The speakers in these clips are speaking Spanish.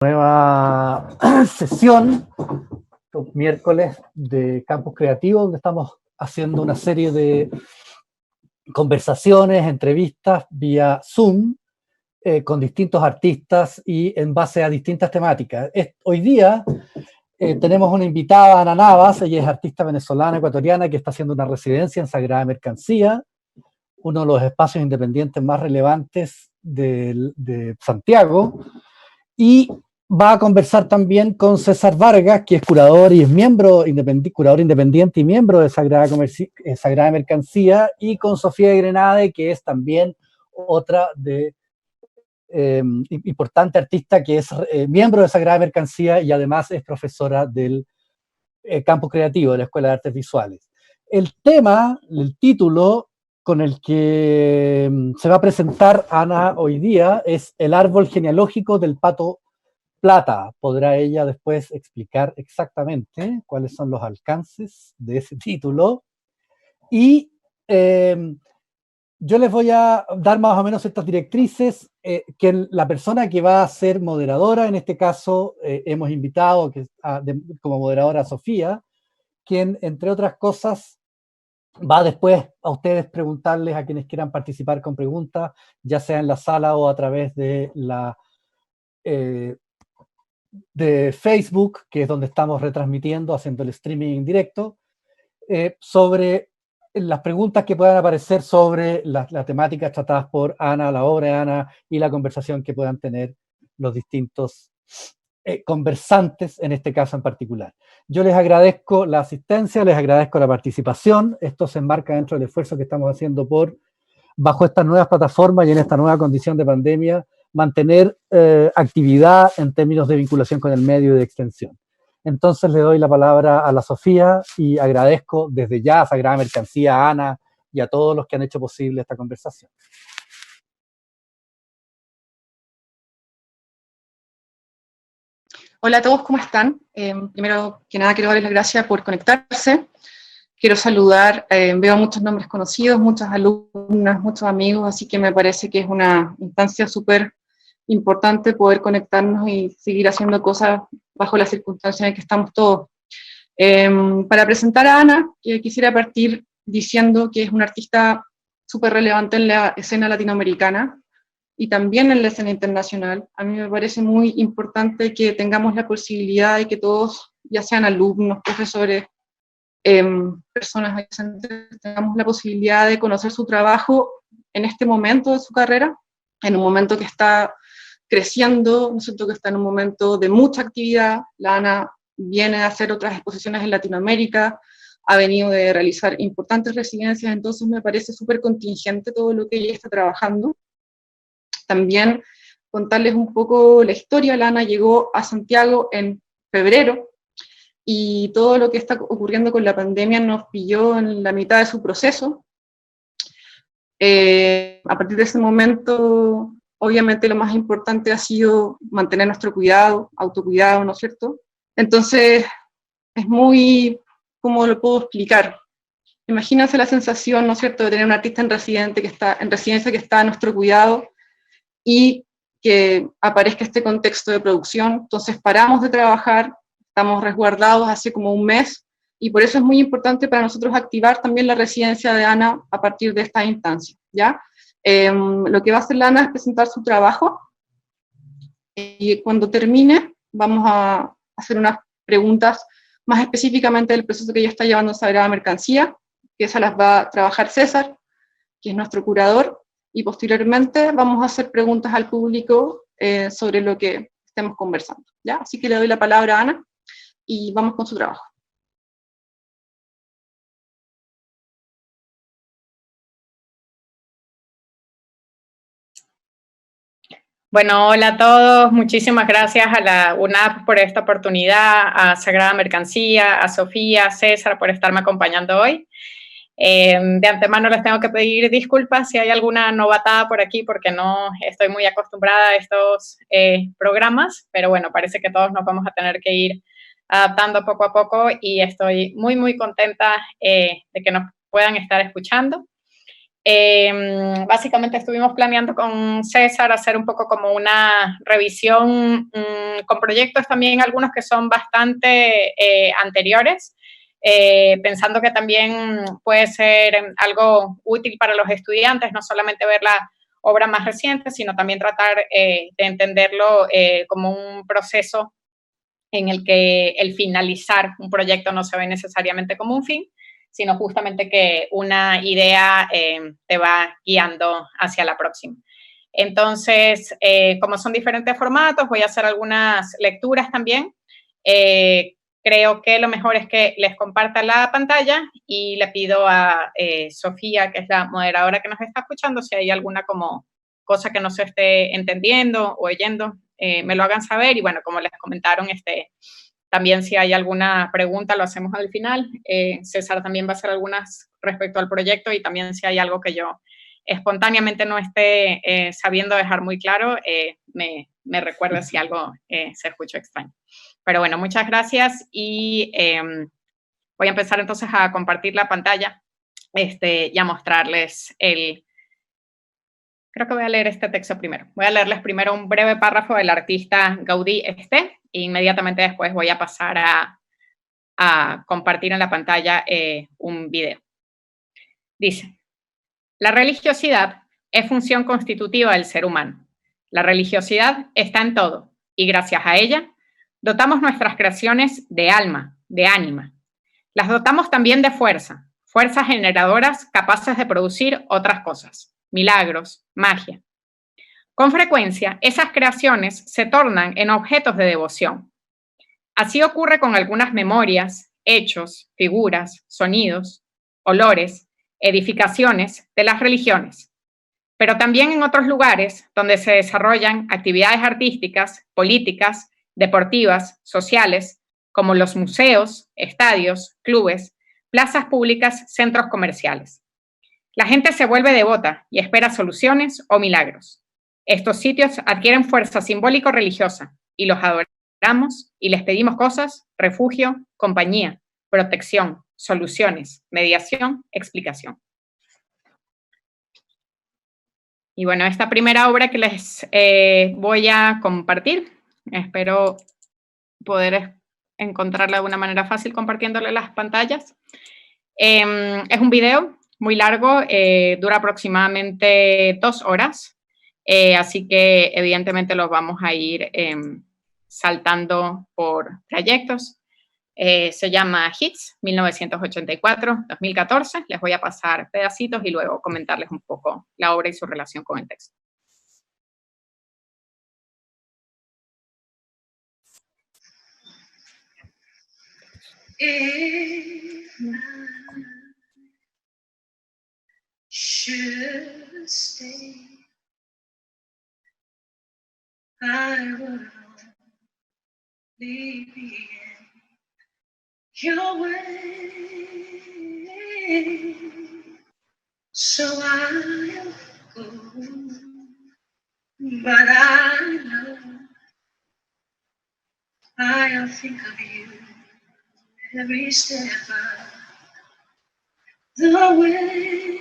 Nueva sesión, miércoles de Campus Creativo, donde estamos haciendo una serie de conversaciones, entrevistas vía Zoom con distintos artistas y en base a distintas temáticas. Hoy día tenemos una invitada, Ana Navas. Ella es artista venezolana, ecuatoriana, que está haciendo una residencia en Sagrada Mercancía, uno de los espacios independientes más relevantes de Santiago, y va a conversar también con César Vargas, que es curador y es curador independiente y miembro de Sagrada Mercancía, y con Sofía Grenade, que es también otra importante artista que es miembro de Sagrada Mercancía y además es profesora del Campus Creativo de la Escuela de Artes Visuales. El título con el que se va a presentar Ana hoy día es El árbol genealógico del pato plata. Podrá ella después explicar exactamente cuáles son los alcances de ese título. Y yo les voy a dar más o menos estas directrices, que la persona que va a ser moderadora, en este caso hemos invitado como moderadora a Sofía, quien, entre otras cosas, va después a ustedes preguntarles a quienes quieran participar con preguntas, ya sea en la sala o a través de de Facebook, que es donde estamos retransmitiendo, haciendo el streaming en directo, sobre las preguntas que puedan aparecer sobre las temáticas tratadas por Ana, la obra de Ana, y la conversación que puedan tener los distintos conversantes, en este caso en particular. Yo les agradezco la asistencia, les agradezco la participación. Esto se enmarca dentro del esfuerzo que estamos haciendo bajo estas nuevas plataformas y en esta nueva condición de pandemia, mantener actividad en términos de vinculación con el medio y de extensión. Entonces le doy la palabra a la Sofía y agradezco desde ya a Sagrada Mercancía, a Ana y a todos los que han hecho posible esta conversación. Hola a todos, ¿cómo están? Primero que nada quiero darles las gracias por conectarse. Quiero saludar, veo muchos nombres conocidos, muchas alumnas, muchos amigos, así que me parece que es una instancia súper importante poder conectarnos y seguir haciendo cosas bajo las circunstancias en que estamos todos. Para presentar a Ana, quisiera partir diciendo que es una artista súper relevante en la escena latinoamericana y también en la escena internacional. A mí me parece muy importante que tengamos la posibilidad de que todos, ya sean alumnos, profesores, personas, tengamos la posibilidad de conocer su trabajo en este momento de su carrera, en un momento que está creciendo, ¿no es cierto?, que está en un momento de mucha actividad. La Ana viene a hacer otras exposiciones en Latinoamérica, ha venido de realizar importantes residencias, entonces me parece súper contingente todo lo que ella está trabajando. También contarles un poco la historia. La Ana llegó a Santiago en febrero, y todo lo que está ocurriendo con la pandemia nos pilló en la mitad de su proceso. A partir de ese momento, obviamente lo más importante ha sido mantener nuestro cuidado, autocuidado, ¿no es cierto? Entonces, es muy, ¿cómo lo puedo explicar? Imagínense la sensación, ¿no es cierto?, de tener un artista en residencia que está a nuestro cuidado y que aparezca este contexto de producción. Entonces paramos de trabajar, estamos resguardados hace como un mes, y por eso es muy importante para nosotros activar también la residencia de Ana a partir de esta instancia, ¿ya? Lo que va a hacer la Ana es presentar su trabajo, y cuando termine vamos a hacer unas preguntas más específicamente del proceso que ella está llevando en Sagrada Mercancía, que esas las va a trabajar César, que es nuestro curador, y posteriormente vamos a hacer preguntas al público sobre lo que estemos conversando, ¿ya? Así que le doy la palabra a Ana y vamos con su trabajo. Bueno, hola a todos, muchísimas gracias a la UNAP por esta oportunidad, a Sagrada Mercancía, a Sofía, a César por estarme acompañando hoy. De antemano les tengo que pedir disculpas si hay alguna novatada por aquí porque no estoy muy acostumbrada a estos programas, pero bueno, parece que todos nos vamos a tener que ir adaptando poco a poco y estoy muy, muy contenta de que nos puedan estar escuchando. Básicamente estuvimos planeando con César hacer un poco como una revisión con proyectos también, algunos que son bastante anteriores, pensando que también puede ser algo útil para los estudiantes, no solamente ver la obra más reciente, sino también tratar de entenderlo como un proceso en el que el finalizar un proyecto no se ve necesariamente como un fin, sino justamente que una idea te va guiando hacia la próxima. Entonces, como son diferentes formatos, voy a hacer algunas lecturas también. Creo que lo mejor es que les comparta la pantalla y le pido a Sofía, que es la moderadora que nos está escuchando, si hay alguna como cosa que no se esté entendiendo o oyendo, me lo hagan saber. Y bueno, como les comentaron, también si hay alguna pregunta lo hacemos al final. César también va a hacer algunas respecto al proyecto, y también si hay algo que yo espontáneamente no esté sabiendo dejar muy claro, me recuerda si algo se escuchó extraño. Pero bueno, muchas gracias, y voy a empezar entonces a compartir la pantalla y a mostrarles Creo que voy a leer este texto primero. Voy a leerles primero un breve párrafo del artista Gaudí e inmediatamente después voy a pasar a compartir en la pantalla un video. Dice: la religiosidad es función constitutiva del ser humano. La religiosidad está en todo, y gracias a ella dotamos nuestras creaciones de alma, de ánima. Las dotamos también de fuerza, fuerzas generadoras capaces de producir otras cosas, milagros, magia. Con frecuencia, esas creaciones se tornan en objetos de devoción. Así ocurre con algunas memorias, hechos, figuras, sonidos, olores, edificaciones de las religiones, pero también en otros lugares donde se desarrollan actividades artísticas, políticas, deportivas, sociales, como los museos, estadios, clubes, plazas públicas, centros comerciales. La gente se vuelve devota y espera soluciones o milagros. Estos sitios adquieren fuerza simbólico-religiosa y los adoramos y les pedimos cosas, refugio, compañía, protección, soluciones, mediación, explicación. Y bueno, esta primera obra que les voy a compartir, espero poder encontrarla de una manera fácil compartiéndole las pantallas. Es un video muy largo, dura aproximadamente 2 horas, así que evidentemente los vamos a ir saltando por trayectos. Se llama Hits, 1984-2014. Les voy a pasar pedacitos y luego comentarles un poco la obra y su relación con el texto. Should stay, I would only be in your way, so I'll go, but I know I'll think of you every step of the way.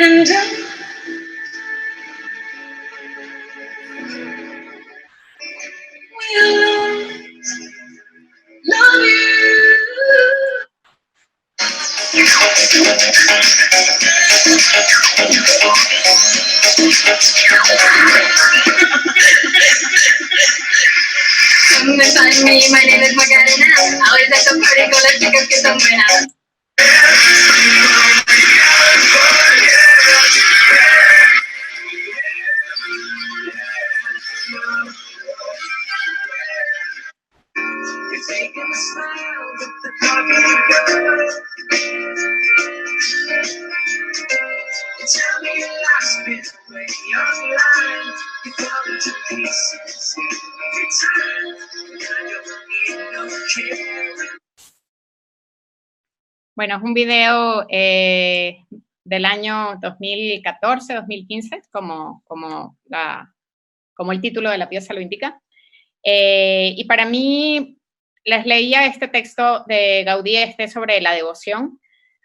And we'll always love you. Come and find me, my name is Macarena. Always at the party con las chicas que son buenas. Bueno, es un video del año 2014-2015, como el título de la pieza lo indica. Y para mí, les leía este texto de Gaudí, sobre la devoción,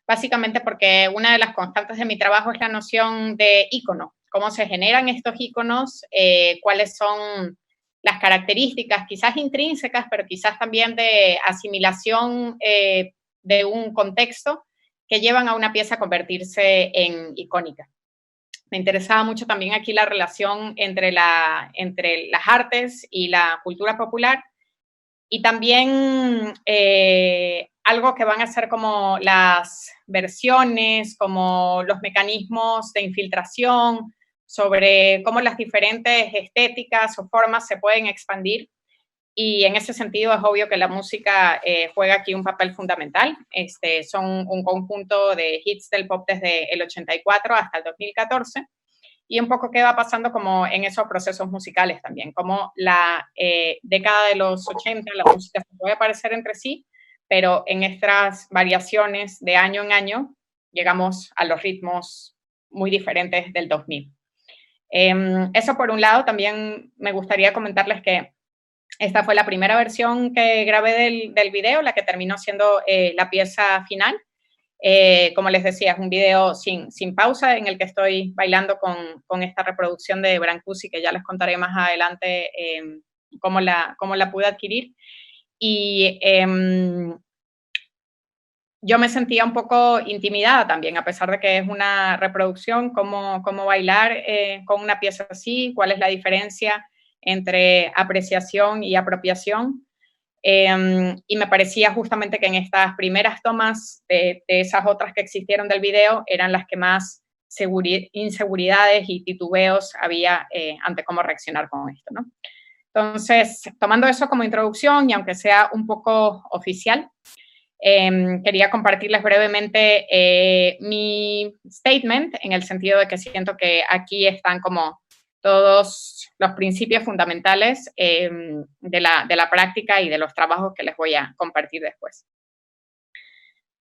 básicamente porque una de las constantes de mi trabajo es la noción de ícono, cómo se generan estos íconos, cuáles son las características, quizás intrínsecas, pero quizás también de asimilación de un contexto que llevan a una pieza a convertirse en icónica. Me interesaba mucho también aquí la relación entre las artes y la cultura popular, y también algo que van a ser como las versiones, como los mecanismos de infiltración, sobre cómo las diferentes estéticas o formas se pueden expandir. Y en ese sentido es obvio que la música juega aquí un papel fundamental. Son un conjunto de hits del pop desde el 84 hasta el 2014. Y un poco qué va pasando como en esos procesos musicales también, como la década de los 80, la música se puede parecer entre sí, pero en estas variaciones de año en año llegamos a los ritmos muy diferentes del 2000. Eso por un lado. También me gustaría comentarles que esta fue la primera versión que grabé del video, la que terminó siendo la pieza final. Como les decía, es un video sin pausa en el que estoy bailando con esta reproducción de Brancusi, que ya les contaré más adelante cómo la pude adquirir. Y yo me sentía un poco intimidada también, a pesar de que es una reproducción, cómo bailar con una pieza así, cuál es la diferencia entre apreciación y apropiación. Y me parecía justamente que en estas primeras tomas de esas otras que existieron del video eran las que más inseguridades y titubeos había ante cómo reaccionar con esto, ¿no? Entonces, tomando eso como introducción, y aunque sea un poco oficial, quería compartirles brevemente mi statement, en el sentido de que siento que aquí están como todos los principios fundamentales de la práctica y de los trabajos que les voy a compartir después.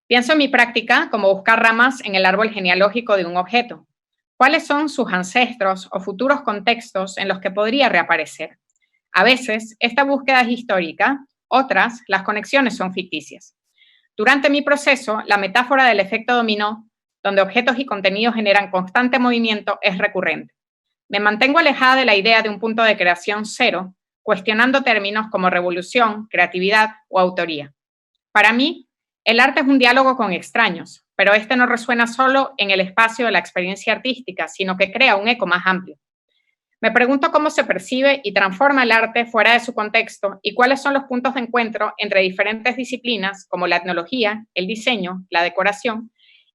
Pienso en mi práctica como buscar ramas en el árbol genealógico de un objeto. ¿Cuáles son sus ancestros o futuros contextos en los que podría reaparecer? A veces, esta búsqueda es histórica, otras, las conexiones son ficticias. Durante mi proceso, la metáfora del efecto dominó, donde objetos y contenidos generan constante movimiento, es recurrente. Me mantengo alejada de la idea de un punto de creación cero, cuestionando términos como revolución, creatividad o autoría. Para mí, el arte es un diálogo con extraños, pero este no resuena solo en el espacio de la experiencia artística, sino que crea un eco más amplio. Me pregunto cómo se percibe y transforma el arte fuera de su contexto y cuáles son los puntos de encuentro entre diferentes disciplinas como la etnología, el diseño, la decoración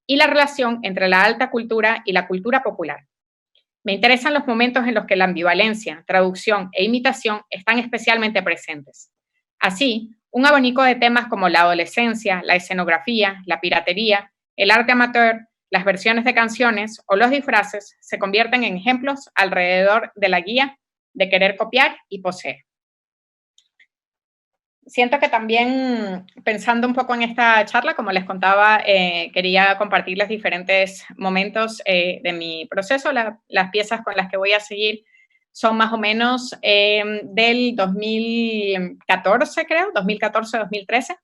y la relación entre la alta cultura y la cultura popular. Me interesan los momentos en los que la ambivalencia, traducción e imitación están especialmente presentes. Así, un abanico de temas como la adolescencia, la escenografía, la piratería, el arte amateur, las versiones de canciones o los disfraces se convierten en ejemplos alrededor de la guía de querer copiar y poseer. Siento que también, pensando un poco en esta charla, como les contaba, quería compartirles diferentes momentos de mi proceso. Las piezas con las que voy a seguir son más o menos del 2014, creo, 2014-2013.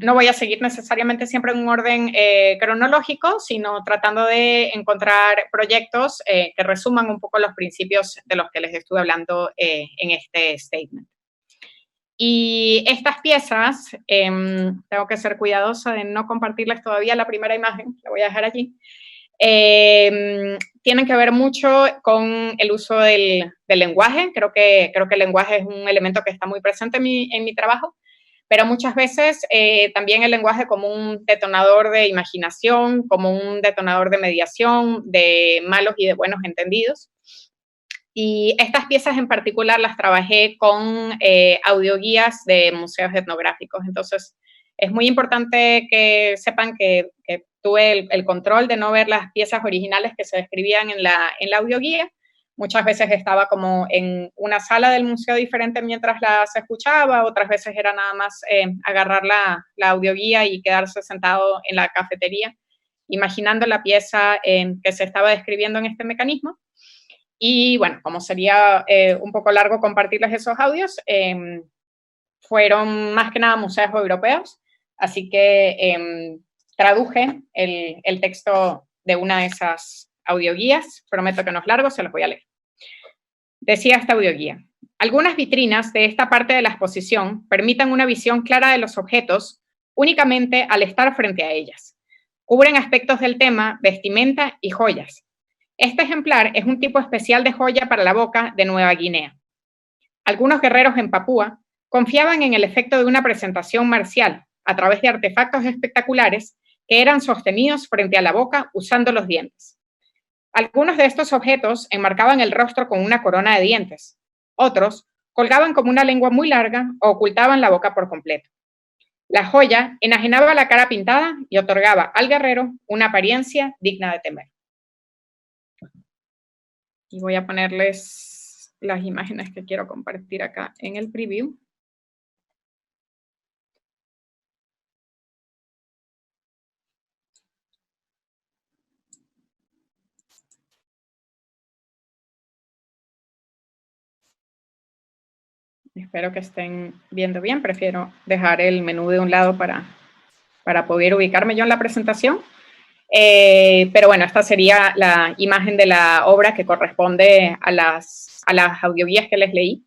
No voy a seguir necesariamente siempre en un orden cronológico, sino tratando de encontrar proyectos que resuman un poco los principios de los que les estuve hablando en este statement. Y estas piezas, tengo que ser cuidadosa de no compartirles todavía la primera imagen, la voy a dejar allí, tienen que ver mucho con el uso del lenguaje. Creo que el lenguaje es un elemento que está muy presente en mi trabajo, pero muchas veces también el lenguaje como un detonador de imaginación, como un detonador de mediación, de malos y de buenos entendidos. Y estas piezas en particular las trabajé con audioguías de museos etnográficos. Entonces, es muy importante que sepan que tuve el control de no ver las piezas originales que se describían en la audioguía. Muchas veces estaba como en una sala del museo diferente mientras las escuchaba, otras veces era nada más agarrar la audioguía y quedarse sentado en la cafetería, imaginando la pieza que se estaba describiendo en este mecanismo. Y bueno, como sería un poco largo compartirles esos audios, fueron más que nada museos europeos, así que traduje el texto de una de esas audioguías. Prometo que no es largo, se los voy a leer. Decía esta audioguía: algunas vitrinas de esta parte de la exposición permiten una visión clara de los objetos únicamente al estar frente a ellas. Cubren aspectos del tema, vestimenta y joyas. Este ejemplar es un tipo especial de joya para la boca de Nueva Guinea. Algunos guerreros en Papúa confiaban en el efecto de una presentación marcial a través de artefactos espectaculares que eran sostenidos frente a la boca usando los dientes. Algunos de estos objetos enmarcaban el rostro con una corona de dientes. Otros colgaban como una lengua muy larga o ocultaban la boca por completo. La joya enajenaba la cara pintada y otorgaba al guerrero una apariencia digna de temer. Y voy a ponerles las imágenes que quiero compartir acá en el preview. Espero que estén viendo bien. Prefiero dejar el menú de un lado para poder ubicarme yo en la presentación. Pero bueno, esta sería la imagen de la obra que corresponde a las audioguías que les leí.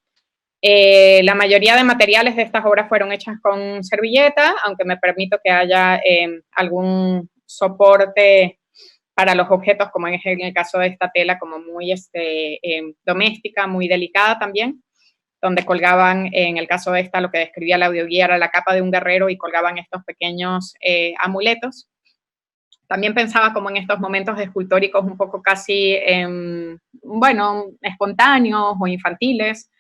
La mayoría de materiales de estas obras fueron hechas con servilleta, aunque me permito que haya algún soporte para los objetos, como es en el caso de esta tela, como muy doméstica, muy delicada también, donde colgaban, en el caso de esta, lo que describía la audioguía era la capa de un guerrero y colgaban estos pequeños amuletos. También pensaba como en estos momentos escultóricos un poco casi, bueno, espontáneos o infantiles,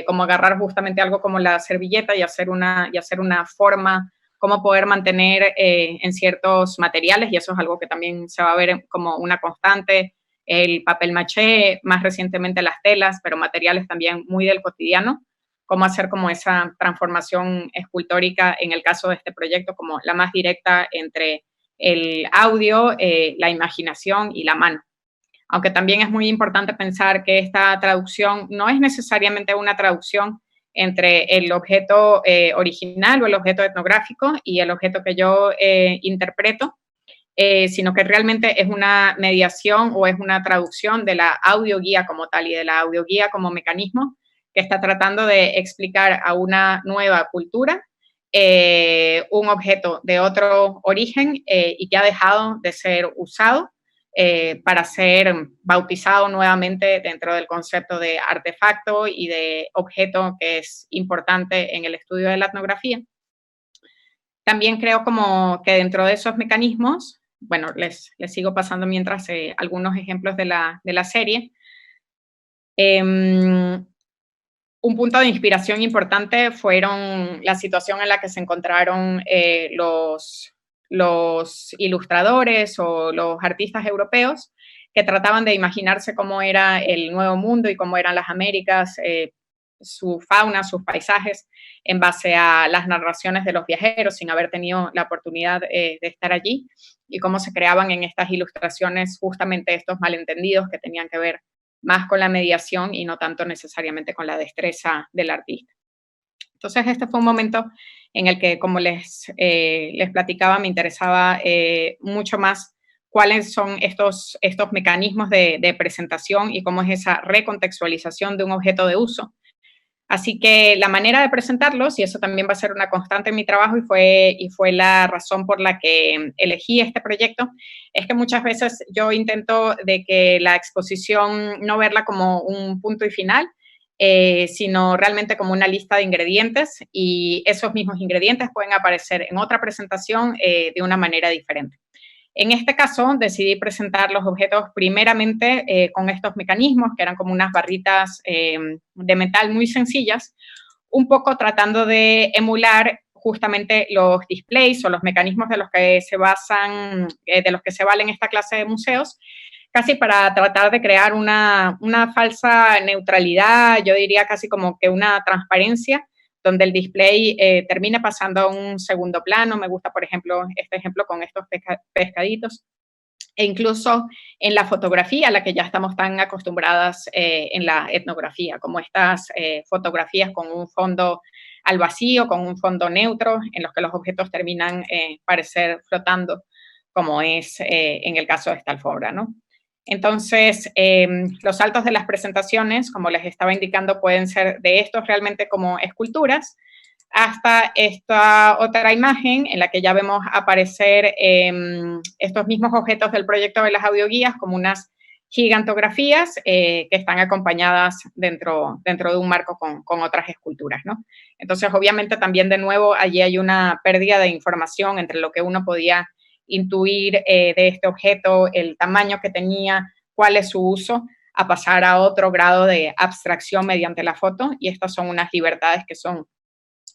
como agarrar justamente algo como la servilleta y hacer una forma, cómo poder mantener en ciertos materiales, y eso es algo que también se va a ver como una constante, el papel maché, más recientemente las telas, pero materiales también muy del cotidiano, cómo hacer como esa transformación escultórica en el caso de este proyecto, como la más directa entre el audio, la imaginación y la mano. Aunque también es muy importante pensar que esta traducción no es necesariamente una traducción entre el objeto original o el objeto etnográfico y el objeto que yo interpreto, sino que realmente es una mediación o es una traducción de la audioguía como tal y de la audioguía como mecanismo que está tratando de explicar a una nueva cultura un objeto de otro origen y que ha dejado de ser usado para ser bautizado nuevamente dentro del concepto de artefacto y de objeto que es importante en el estudio de la etnografía. También creo como que dentro de esos mecanismos, bueno, les sigo pasando mientras algunos ejemplos de la serie. Un punto de inspiración importante fueron la situación en la que se encontraron los ilustradores o los artistas europeos que trataban de imaginarse cómo era el Nuevo Mundo y cómo eran las Américas, su fauna, sus paisajes, en base a las narraciones de los viajeros, sin haber tenido la oportunidad de estar allí, y cómo se creaban en estas ilustraciones justamente estos malentendidos que tenían que ver más con la mediación y no tanto necesariamente con la destreza del artista. Entonces, este fue un momento en el que, como les platicaba, me interesaba mucho más cuáles son estos mecanismos de presentación y cómo es esa recontextualización de un objeto de uso. Así que la manera de presentarlos, y eso también va a ser una constante en mi trabajo y fue la razón por la que elegí este proyecto, es que muchas veces yo intento de que la exposición no verla como un punto y final, sino realmente como una lista de ingredientes, y esos mismos ingredientes pueden aparecer en otra presentación de una manera diferente. En este caso, decidí presentar los objetos primeramente con estos mecanismos, que eran como unas barritas de metal muy sencillas, un poco tratando de emular justamente los displays o los mecanismos de los que se basan, de los que se valen esta clase de museos, casi para tratar de crear una falsa neutralidad, yo diría casi como que una transparencia, donde el display termine pasando a un segundo plano. Me gusta, por ejemplo, este ejemplo con estos pescaditos, e incluso en la fotografía, a la que ya estamos tan acostumbradas en la etnografía, como estas fotografías con un fondo al vacío, con un fondo neutro, en los que los objetos terminan parecer flotando, como es en el caso de esta alfombra, ¿no? Entonces, los saltos de las presentaciones, como les estaba indicando, pueden ser de estos realmente como esculturas, hasta esta otra imagen en la que ya vemos aparecer estos mismos objetos del proyecto de las audioguías como unas gigantografías que están acompañadas dentro de un marco con otras esculturas, ¿no? Entonces, obviamente, también de nuevo allí hay una pérdida de información entre lo que uno podía intuir de este objeto, el tamaño que tenía, cuál es su uso, a pasar a otro grado de abstracción mediante la foto, y estas son unas libertades que son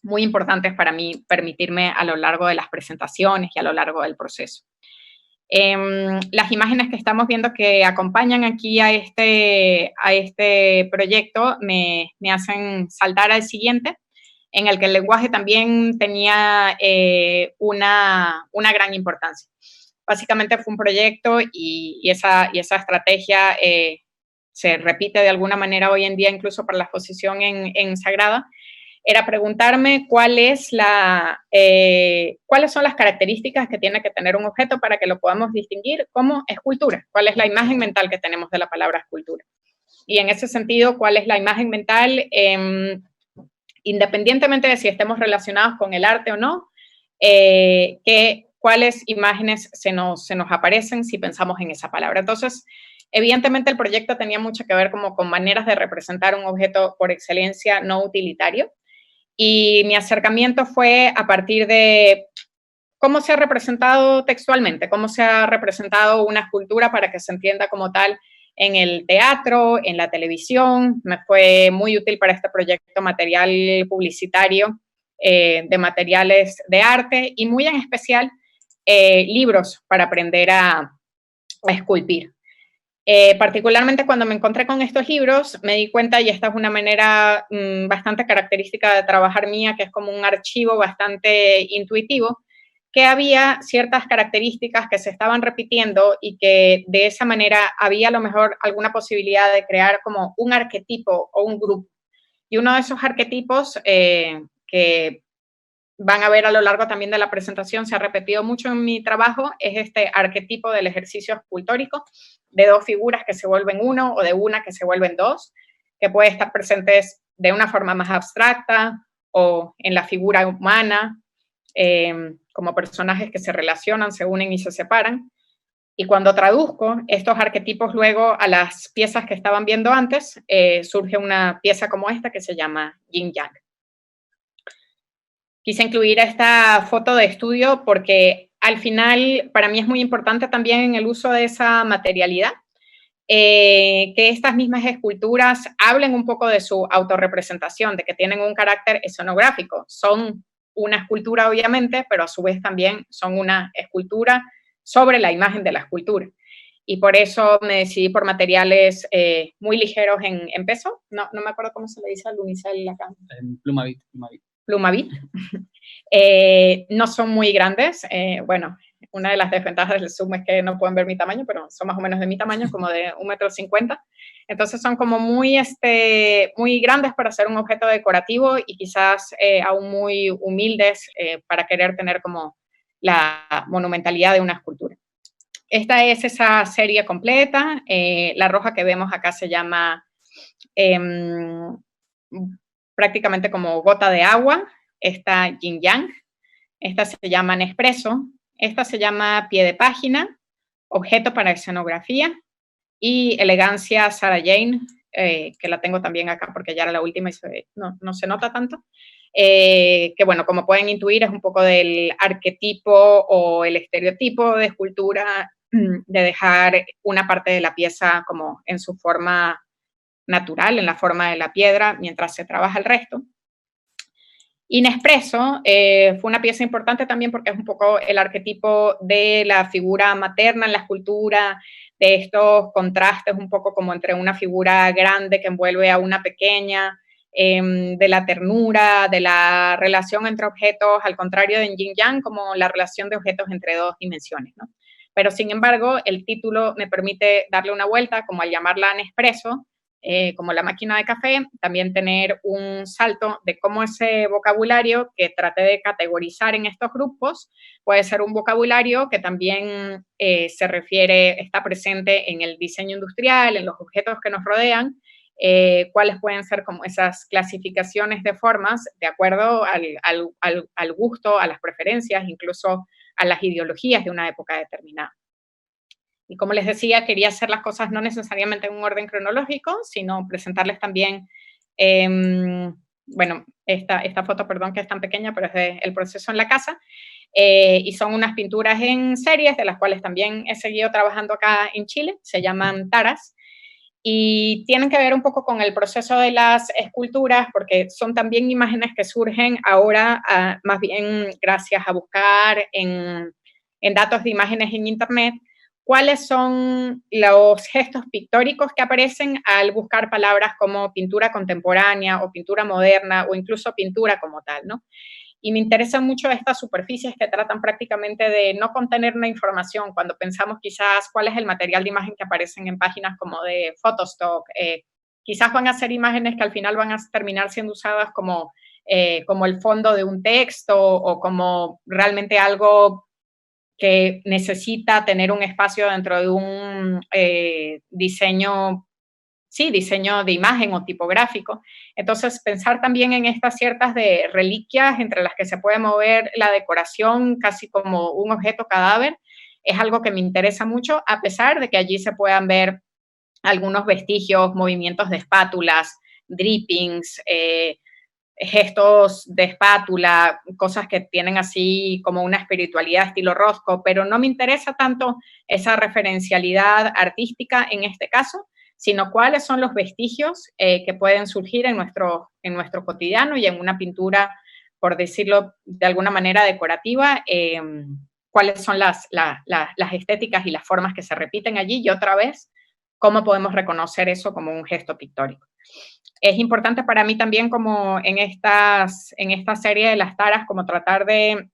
muy importantes para mí permitirme a lo largo de las presentaciones y a lo largo del proceso. Las imágenes que estamos viendo que acompañan aquí a este proyecto me hacen saltar al siguiente, en el que el lenguaje también tenía una gran importancia. Básicamente fue un proyecto y esa estrategia se repite de alguna manera hoy en día, incluso para la exposición en Sagrada, era preguntarme cuáles son las características que tiene que tener un objeto para que lo podamos distinguir como escultura, cuál es la imagen mental que tenemos de la palabra escultura. Y en ese sentido, cuál es la imagen mental, independientemente de si estemos relacionados con el arte o no, cuáles imágenes se nos aparecen si pensamos en esa palabra. Entonces, evidentemente el proyecto tenía mucho que ver como con maneras de representar un objeto por excelencia no utilitario, y mi acercamiento fue a partir de cómo se ha representado textualmente, cómo se ha representado una escultura para que se entienda como tal en el teatro, en la televisión. Me fue muy útil para este proyecto material publicitario de materiales de arte, y muy en especial libros para aprender a esculpir. Particularmente cuando me encontré con estos libros, me di cuenta, y esta es una manera bastante característica de trabajar mía, que es como un archivo bastante intuitivo, que había ciertas características que se estaban repitiendo y que de esa manera había a lo mejor alguna posibilidad de crear como un arquetipo o un grupo. Y uno de esos arquetipos que van a ver a lo largo también de la presentación, se ha repetido mucho en mi trabajo, es este arquetipo del ejercicio escultórico, de dos figuras que se vuelven uno o de una que se vuelven dos, que puede estar presentes de una forma más abstracta o en la figura humana, como personajes que se relacionan, se unen y se separan. Y cuando traduzco estos arquetipos luego a las piezas que estaban viendo antes, surge una pieza como esta que se llama Yin Yang. Quise incluir esta foto de estudio porque al final para mí es muy importante también en el uso de esa materialidad, que estas mismas esculturas hablen un poco de su autorrepresentación, de que tienen un carácter escenográfico. Son una escultura obviamente, pero a su vez también son una escultura sobre la imagen de la escultura. Y por eso me decidí por materiales muy ligeros en peso. No me acuerdo cómo se le dice al unicel acá. Plumavit. Plumavit. No son muy grandes. Bueno, una de las desventajas del Zoom es que no pueden ver mi tamaño, pero son más o menos de mi tamaño, como de 1,50 m. Entonces son como muy grandes para ser un objeto decorativo y quizás aún muy humildes para querer tener como la monumentalidad de una escultura. Esta es esa serie completa. La roja que vemos acá se llama prácticamente como gota de agua. Esta Yin Yang. Esta se llama Nespresso. Esta se llama Pie de Página, Objeto para Escenografía, y Elegancia Sarah Jane, que la tengo también acá porque ya era la última y no se nota tanto. Que bueno, como pueden intuir, es un poco del arquetipo o el estereotipo de escultura, de dejar una parte de la pieza como en su forma natural, en la forma de la piedra, mientras se trabaja el resto. Y Nespresso fue una pieza importante también porque es un poco el arquetipo de la figura materna en la escultura, de estos contrastes un poco como entre una figura grande que envuelve a una pequeña, de la ternura, de la relación entre objetos, al contrario de Yin Yang, como la relación de objetos entre dos dimensiones, ¿no? pero sin embargo el título me permite darle una vuelta, como al llamarla Nespresso, como la máquina de café, también tener un salto de cómo ese vocabulario que traté de categorizar en estos grupos puede ser un vocabulario que también se refiere, está presente en el diseño industrial, en los objetos que nos rodean, cuáles pueden ser como esas clasificaciones de formas de acuerdo al gusto, a las preferencias, incluso a las ideologías de una época determinada. Y como les decía, quería hacer las cosas no necesariamente en un orden cronológico, sino presentarles también, bueno, esta foto, perdón, que es tan pequeña, pero es del proceso en la casa, y son unas pinturas en series, de las cuales también he seguido trabajando acá en Chile, se llaman taras, y tienen que ver un poco con el proceso de las esculturas, porque son también imágenes que surgen ahora, más bien gracias a buscar en datos de imágenes en Internet, cuáles son los gestos pictóricos que aparecen al buscar palabras como pintura contemporánea o pintura moderna o incluso pintura como tal, ¿no? Y me interesan mucho estas superficies que tratan prácticamente de no contener una información. Cuando pensamos quizás cuál es el material de imagen que aparecen en páginas como de Photostock, quizás van a ser imágenes que al final van a terminar siendo usadas como el fondo de un texto o como realmente algo que necesita tener un espacio dentro de un diseño de imagen o tipográfico. Entonces, pensar también en estas ciertas de reliquias entre las que se puede mover la decoración casi como un objeto cadáver, es algo que me interesa mucho, a pesar de que allí se puedan ver algunos vestigios, movimientos de espátulas, drippings, gestos de espátula, cosas que tienen así como una espiritualidad estilo Roscoe, pero no me interesa tanto esa referencialidad artística en este caso, sino cuáles son los vestigios que pueden surgir en nuestro cotidiano y en una pintura, por decirlo de alguna manera decorativa, cuáles son las estéticas y las formas que se repiten allí y otra vez, cómo podemos reconocer eso como un gesto pictórico. Es importante para mí también como en esta serie de las taras, como tratar de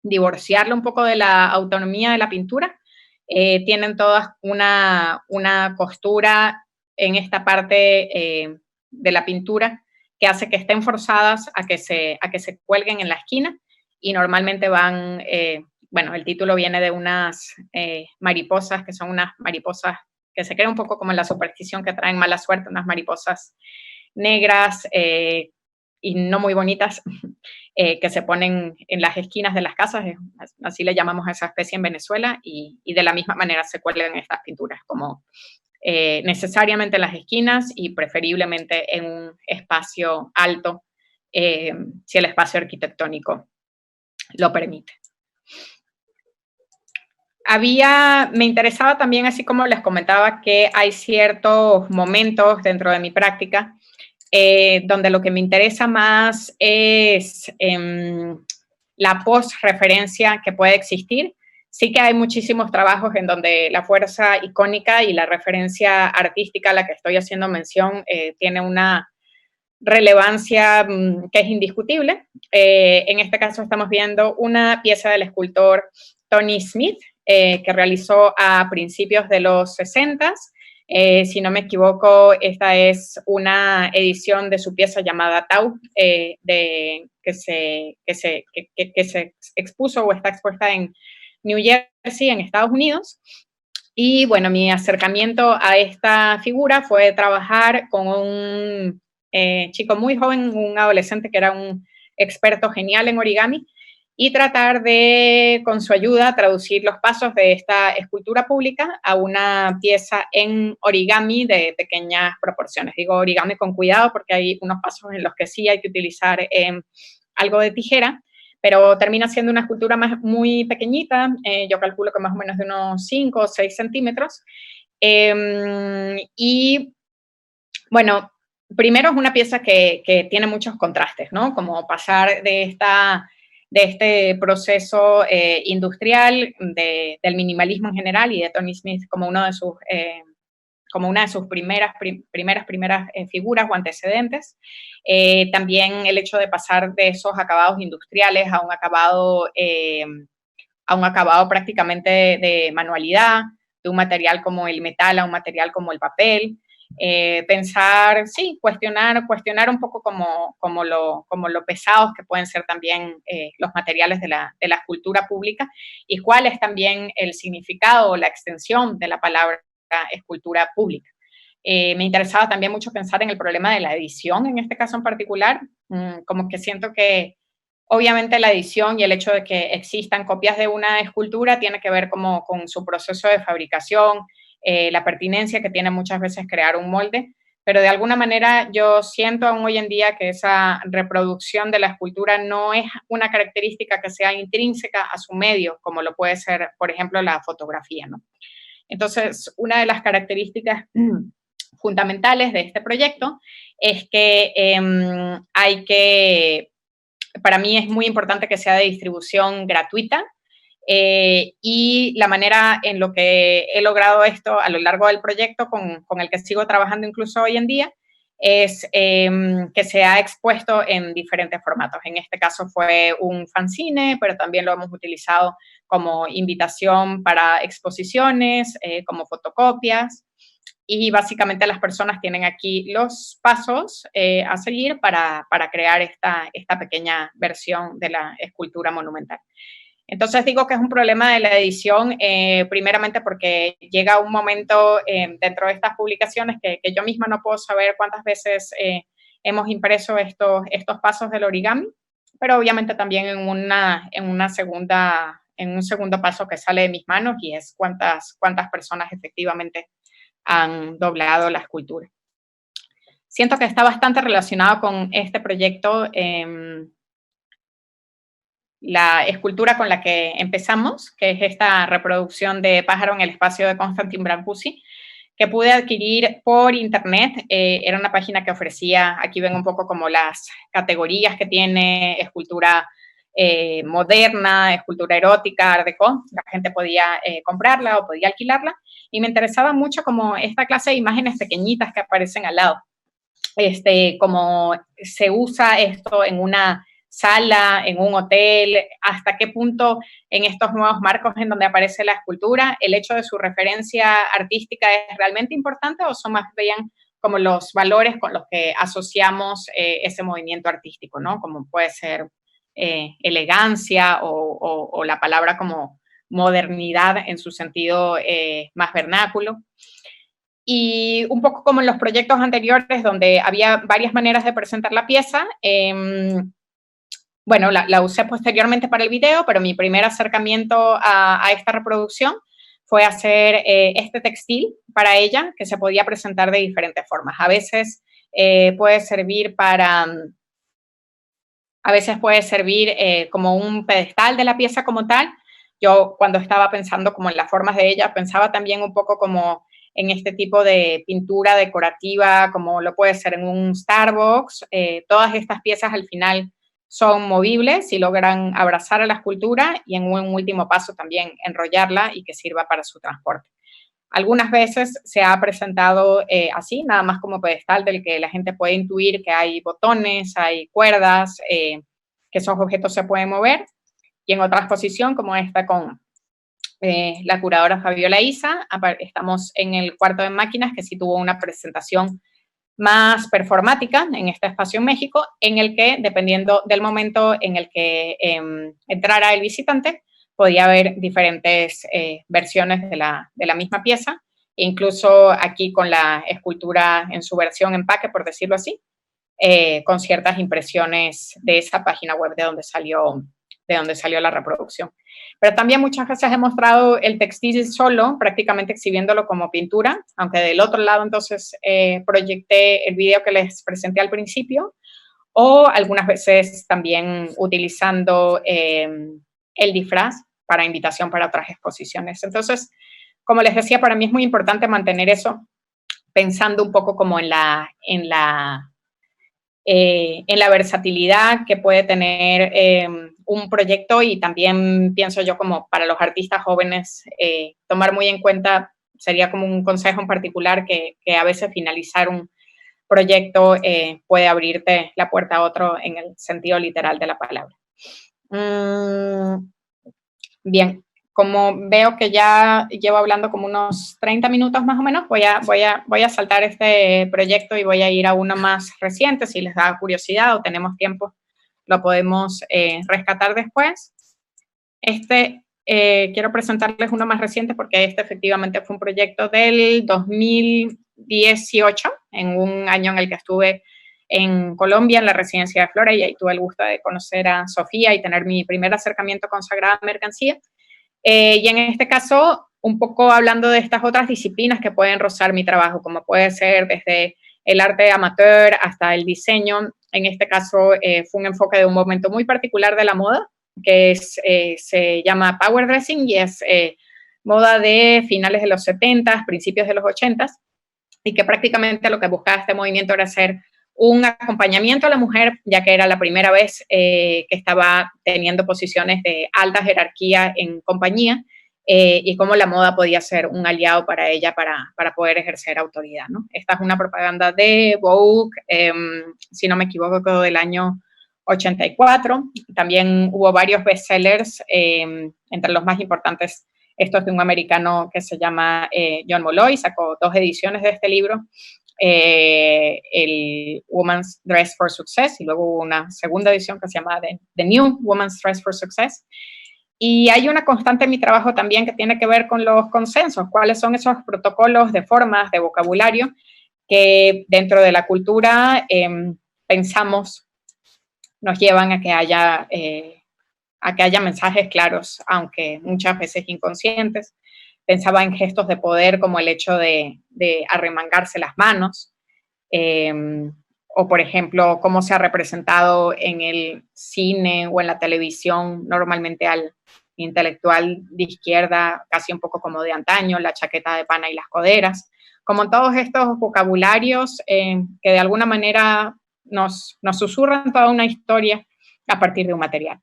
divorciarlo un poco de la autonomía de la pintura. Tienen todas una costura en esta parte de la pintura que hace que estén forzadas a que se cuelguen en la esquina y normalmente van, bueno, el título viene de unas mariposas, que son unas mariposas que se cree un poco como en la superstición que traen mala suerte, unas mariposas negras y no muy bonitas que se ponen en las esquinas de las casas, así le llamamos a esa especie en Venezuela, y de la misma manera se cuelgan estas pinturas, como necesariamente en las esquinas y preferiblemente en un espacio alto, si el espacio arquitectónico lo permite. Me interesaba también, así como les comentaba, que hay ciertos momentos dentro de mi práctica donde lo que me interesa más es la post-referencia que puede existir. Sí que hay muchísimos trabajos en donde la fuerza icónica y la referencia artística a la que estoy haciendo mención tiene una relevancia que es indiscutible. En este caso estamos viendo una pieza del escultor Tony Smith, que realizó a principios de los 60s. Si no me equivoco, esta es una edición de su pieza llamada Tau, que se expuso o está expuesta en New Jersey, en Estados Unidos. Y bueno, mi acercamiento a esta figura fue trabajar con un chico muy joven, un adolescente que era un experto genial en origami, y tratar de, con su ayuda, traducir los pasos de esta escultura pública a una pieza en origami de pequeñas proporciones. Digo origami con cuidado porque hay unos pasos en los que sí hay que utilizar algo de tijera, pero termina siendo una escultura muy pequeñita, yo calculo que más o menos de unos 5 o 6 centímetros. Y bueno, primero es una pieza que tiene muchos contrastes, ¿no? Como pasar de este proceso industrial, del minimalismo en general y de Tony Smith como una de sus primeras figuras o antecedentes. También el hecho de pasar de esos acabados industriales a un acabado a un acabado prácticamente de manualidad, de un material como el metal a un material como el papel. Pensar, sí, cuestionar un poco como lo pesados que pueden ser también los materiales de la escultura pública y cuál es también el significado o la extensión de la palabra escultura pública. Me interesaba también mucho pensar en el problema de la edición, en este caso en particular, como que siento que obviamente la edición y el hecho de que existan copias de una escultura tiene que ver como con su proceso de fabricación, la pertinencia que tiene muchas veces crear un molde, pero de alguna manera yo siento aún hoy en día que esa reproducción de la escultura no es una característica que sea intrínseca a su medio, como lo puede ser, por ejemplo, la fotografía, ¿no? Entonces, una de las características fundamentales de este proyecto es que para mí es muy importante que sea de distribución gratuita, y la manera en lo que he logrado esto a lo largo del proyecto, con el que sigo trabajando incluso hoy en día, es que se ha expuesto en diferentes formatos. En este caso fue un fanzine, pero también lo hemos utilizado como invitación para exposiciones, como fotocopias. Y básicamente las personas tienen aquí los pasos a seguir para crear esta pequeña versión de la escultura monumental. Entonces digo que es un problema de la edición, primeramente porque llega un momento dentro de estas publicaciones que yo misma no puedo saber cuántas veces hemos impreso estos pasos del origami, pero obviamente también en un segundo paso que sale de mis manos, y es cuántas personas efectivamente han doblado la escultura. Siento que está bastante relacionado con este proyecto, la escultura con la que empezamos, que es esta reproducción de Pájaro en el espacio de Constantin Brancusi, que pude adquirir por internet. Era una página que ofrecía, aquí ven un poco como las categorías que tiene: escultura moderna, escultura erótica, art déco. La gente podía comprarla o podía alquilarla, y me interesaba mucho como esta clase de imágenes pequeñitas que aparecen al lado. Como se usa esto en una sala, en un hotel, hasta qué punto en estos nuevos marcos en donde aparece la escultura, el hecho de su referencia artística es realmente importante, o son más bien como los valores con los que asociamos ese movimiento artístico, ¿no? Como puede ser elegancia o la palabra como modernidad en su sentido más vernáculo. Y un poco como en los proyectos anteriores, donde había varias maneras de presentar la pieza, bueno, la usé posteriormente para el video, pero mi primer acercamiento a esta reproducción fue hacer este textil para ella, que se podía presentar de diferentes formas. A veces puede servir como un pedestal de la pieza como tal. Yo, cuando estaba pensando como en las formas de ella, pensaba también un poco como en este tipo de pintura decorativa, como lo puede ser en un Starbucks. Todas estas piezas al final son movibles y logran abrazar a la escultura, y en un último paso también enrollarla y que sirva para su transporte. Algunas veces se ha presentado así, nada más como pedestal, del que la gente puede intuir que hay botones, hay cuerdas, que esos objetos se pueden mover. Y en otra exposición, como esta con la curadora Fabiola Isa, estamos en el cuarto de máquinas, que sí tuvo una presentación más performática en este espacio en México, en el que, dependiendo del momento en el que entrara el visitante, podía haber diferentes versiones de la misma pieza, incluso aquí con la escultura en su versión empaque, por decirlo así, con ciertas impresiones de esa página web de donde salió la reproducción. Pero también muchas veces he mostrado el textil solo, prácticamente exhibiéndolo como pintura, aunque del otro lado entonces proyecté el video que les presenté al principio, o algunas veces también utilizando el disfraz para invitación para otras exposiciones. Entonces, como les decía, para mí es muy importante mantener eso, pensando un poco como en la versatilidad que puede tener un proyecto, y también pienso yo como para los artistas jóvenes, tomar muy en cuenta, sería como un consejo en particular, que a veces finalizar un proyecto puede abrirte la puerta a otro en el sentido literal de la palabra. Bien, como veo que ya llevo hablando como unos 30 minutos más o menos, voy a saltar este proyecto y voy a ir a uno más reciente. Si les da curiosidad o tenemos tiempo, lo podemos rescatar después. Quiero presentarles uno más reciente porque este efectivamente fue un proyecto del 2018, en un año en el que estuve en Colombia, en la residencia de Flora, y ahí tuve el gusto de conocer a Sofía y tener mi primer acercamiento con Sagrada Mercancía. Y en este caso, un poco hablando de estas otras disciplinas que pueden rozar mi trabajo, como puede ser desde el arte amateur hasta el diseño. En este caso fue un enfoque de un momento muy particular de la moda, que se llama power dressing y es moda de finales de los 70, principios de los 80, y que prácticamente lo que buscaba este movimiento era hacer un acompañamiento a la mujer, ya que era la primera vez que estaba teniendo posiciones de alta jerarquía en compañía, y cómo la moda podía ser un aliado para ella para poder ejercer autoridad, ¿no? Esta es una propaganda de Vogue, si no me equivoco, del año 84. También hubo varios bestsellers, entre los más importantes, estos de un americano que se llama John Molloy, sacó 2 ediciones de este libro, el Woman's Dress for Success, y luego hubo una segunda edición que se llama The New Woman's Dress for Success. Y hay una constante en mi trabajo también que tiene que ver con los consensos, cuáles son esos protocolos de formas, de vocabulario, que dentro de la cultura pensamos nos llevan a que haya mensajes claros, aunque muchas veces inconscientes. Pensaba en gestos de poder como el hecho de arremangarse las manos, o por ejemplo, cómo se ha representado en el cine o en la televisión normalmente al intelectual de izquierda, casi un poco como de antaño, la chaqueta de pana y las coderas, como todos estos vocabularios que de alguna manera nos susurran toda una historia a partir de un material.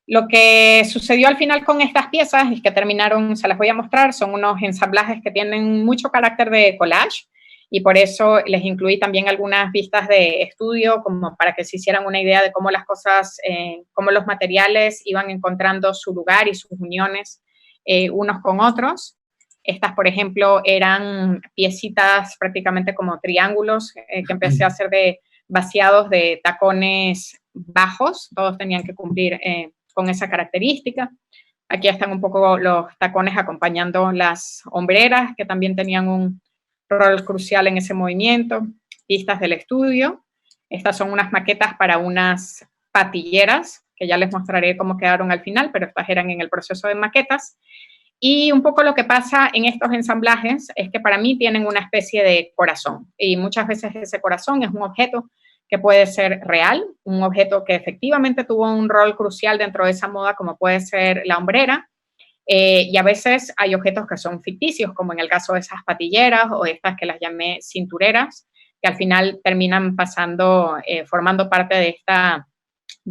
Lo que sucedió al final con estas piezas es que terminaron, se las voy a mostrar, son unos ensamblajes que tienen mucho carácter de collage, y por eso les incluí también algunas vistas de estudio, como para que se hicieran una idea de cómo las cosas, cómo los materiales iban encontrando su lugar y sus uniones unos con otros. Estas, por ejemplo, eran piecitas prácticamente como triángulos que empecé a hacer de vaciados de tacones bajos, todos tenían que cumplir con esa característica. Aquí están un poco los tacones acompañando las hombreras, que también tenían un rol crucial en ese movimiento. Pistas del estudio. Estas son unas maquetas para unas patilleras, que ya les mostraré cómo quedaron al final, pero estas eran en el proceso de maquetas. Y un poco lo que pasa en estos ensamblajes es que para mí tienen una especie de corazón, y muchas veces ese corazón es un objeto que puede ser real, un objeto que efectivamente tuvo un rol crucial dentro de esa moda, como puede ser la hombrera, y a veces hay objetos que son ficticios, como en el caso de esas patilleras o estas que las llamé cintureras, que al final terminan pasando, formando parte de